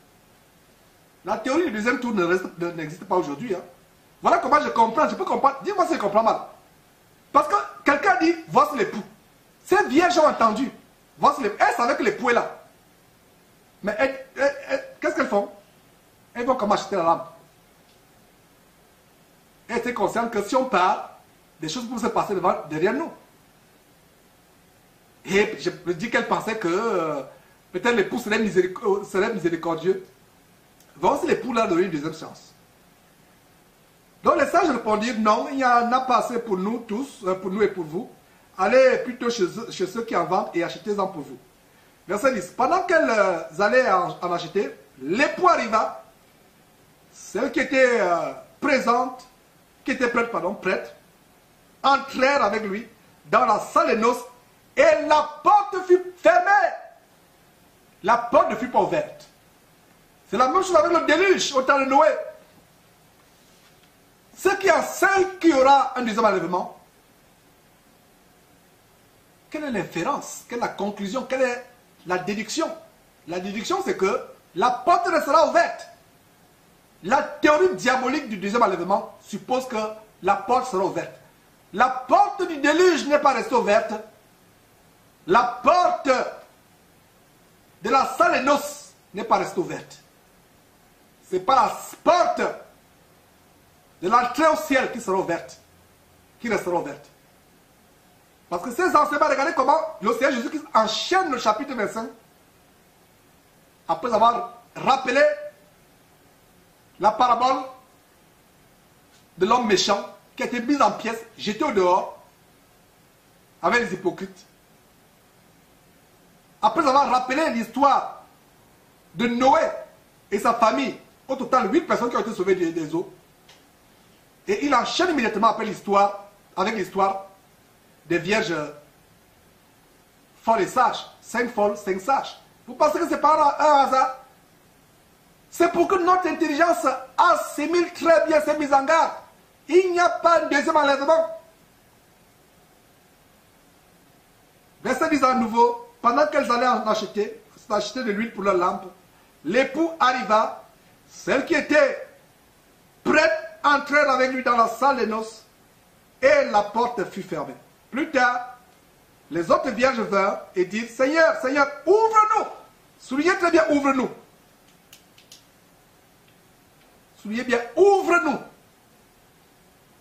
La théorie du deuxième tour n'existe pas aujourd'hui. Hein. Voilà comment je comprends. Je peux comprendre. Dis-moi si je comprends mal. Parce que quelqu'un dit, voici l'époux. Ces vierges ont entendu. Voici l'époux. Elles savaient que l'époux est là. Mais qu'est-ce qu'elles font? Elles vont comme acheter la lampe. Elles étaient conscientes que si on part, des choses peuvent se passer derrière nous. Et je me dis qu'elles pensaient que peut-être l'époux serait miséricordieux. Voici l'époux là donner une deuxième chance. Donc les sages répondirent, non, il n'y en a pas assez pour nous tous, pour nous et pour vous. Allez plutôt chez ceux qui en vendent et achetez-en pour vous. Verset 10. Pendant qu'elles allaient en acheter, l'époux arriva, celles qui étaient présentes, qui étaient prêtes, entrèrent avec lui dans la salle des noces et la porte fut fermée. La porte ne fut pas ouverte. C'est la même chose avec le déluge au temps de Noé. Ceux qui enseignent qu'il y aura un deuxième enlèvement, quelle est l'inférence? Quelle est la conclusion? Quelle est la déduction? La déduction, c'est que la porte restera ouverte. La théorie diabolique du deuxième enlèvement suppose que la porte sera ouverte. La porte du déluge n'est pas restée ouverte. La porte de la salle des noces n'est pas restée ouverte. Ce n'est pas la porte de l'entrée au ciel qui sera ouverte, qui restera ouverte. Parce que ces enseignements, regardez comment le Seigneur Jésus-Christ enchaîne le chapitre 25 après avoir rappelé la parabole de l'homme méchant qui a été mis en pièces, jeté au dehors avec les hypocrites. Après avoir rappelé l'histoire de Noé et sa famille, au total 8 personnes qui ont été sauvées des eaux, et il enchaîne immédiatement après l'histoire, avec l'histoire des vierges folles et sages, 5 folles, 5 sages. Vous pensez que c'est pas un hasard? C'est pour que notre intelligence assimile très bien ces mises en garde. Il n'y a pas de deuxième enlèvement. Verset 10 à nouveau. Pendant qu'elles allaient en acheter de l'huile pour leur lampe, l'époux arriva. Celle qui était prête entrèrent avec lui dans la salle des noces et la porte fut fermée. Plus tard, les autres vierges vinrent et dirent, Seigneur, Seigneur, ouvre-nous. Soulignez très bien, ouvre-nous. Soulignez bien, ouvre-nous.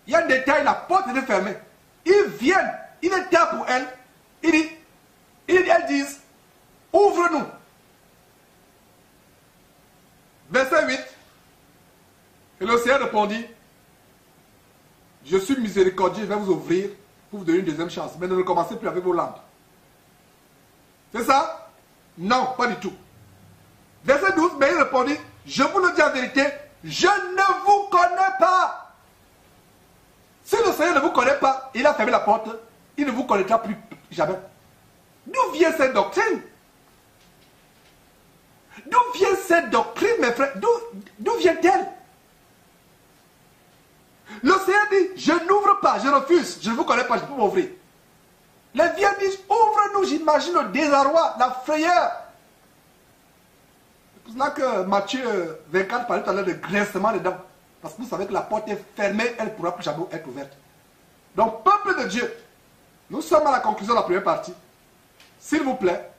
Il y a un détail, la porte était fermée. Ils viennent, il est temps pour elles. Elles disent, ouvre-nous. Verset 8. Et le Seigneur répondit, je suis miséricordieux, je vais vous ouvrir pour vous donner une deuxième chance. Mais ne recommencez plus avec vos lampes. C'est ça? Non, pas du tout. Verset 12, mais il répondit, je vous le dis en vérité, je ne vous connais pas. Si le Seigneur ne vous connaît pas, il a fermé la porte, il ne vous connaîtra plus jamais. D'où vient cette doctrine? D'où vient cette doctrine, mes frères? D'où vient-elle? Le Seigneur dit, je n'ouvre pas, je refuse, je ne vous connais pas, je ne peux pas m'ouvrir. Les vierges disent, ouvre-nous, j'imagine le désarroi, la frayeur. C'est pour cela que Matthieu 24 parlait tout à l'heure de grincement des dents. Parce que vous savez que la porte est fermée, elle ne pourra plus jamais être ouverte. Donc, peuple de Dieu, nous sommes à la conclusion de la première partie. S'il vous plaît,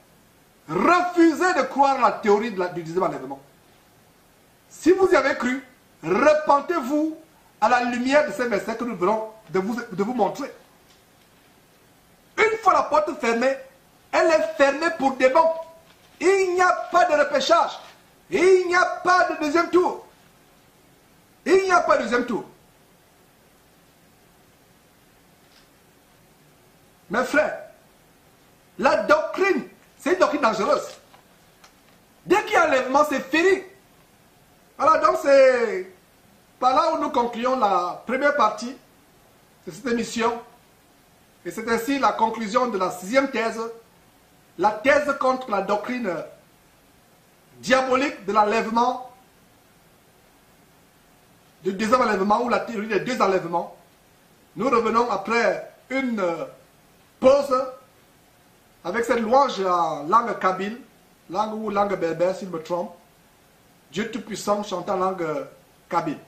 refusez de croire à la théorie du deuxième enlèvement. Si vous y avez cru, repentez-vous à la lumière de ces versets que nous venons de vous montrer. Une fois la porte fermée, elle est fermée pour des bons. Il n'y a pas de repêchage. Il n'y a pas de deuxième tour. Il n'y a pas de deuxième tour. Mes frères, la doctrine, c'est une doctrine dangereuse. Dès qu'il y a enlèvement, c'est fini. Voilà, donc c'est par là où nous concluons la première partie de cette émission. Et c'est ainsi la conclusion de la 6e thèse, la thèse contre la doctrine diabolique de l'enlèvement, du deuxième enlèvement ou la théorie des deux enlèvements. Nous revenons après une pause avec cette louange en langue kabyle, langue ou langue berbère s'il me trompe. Dieu Tout-Puissant chantant en langue kabyle.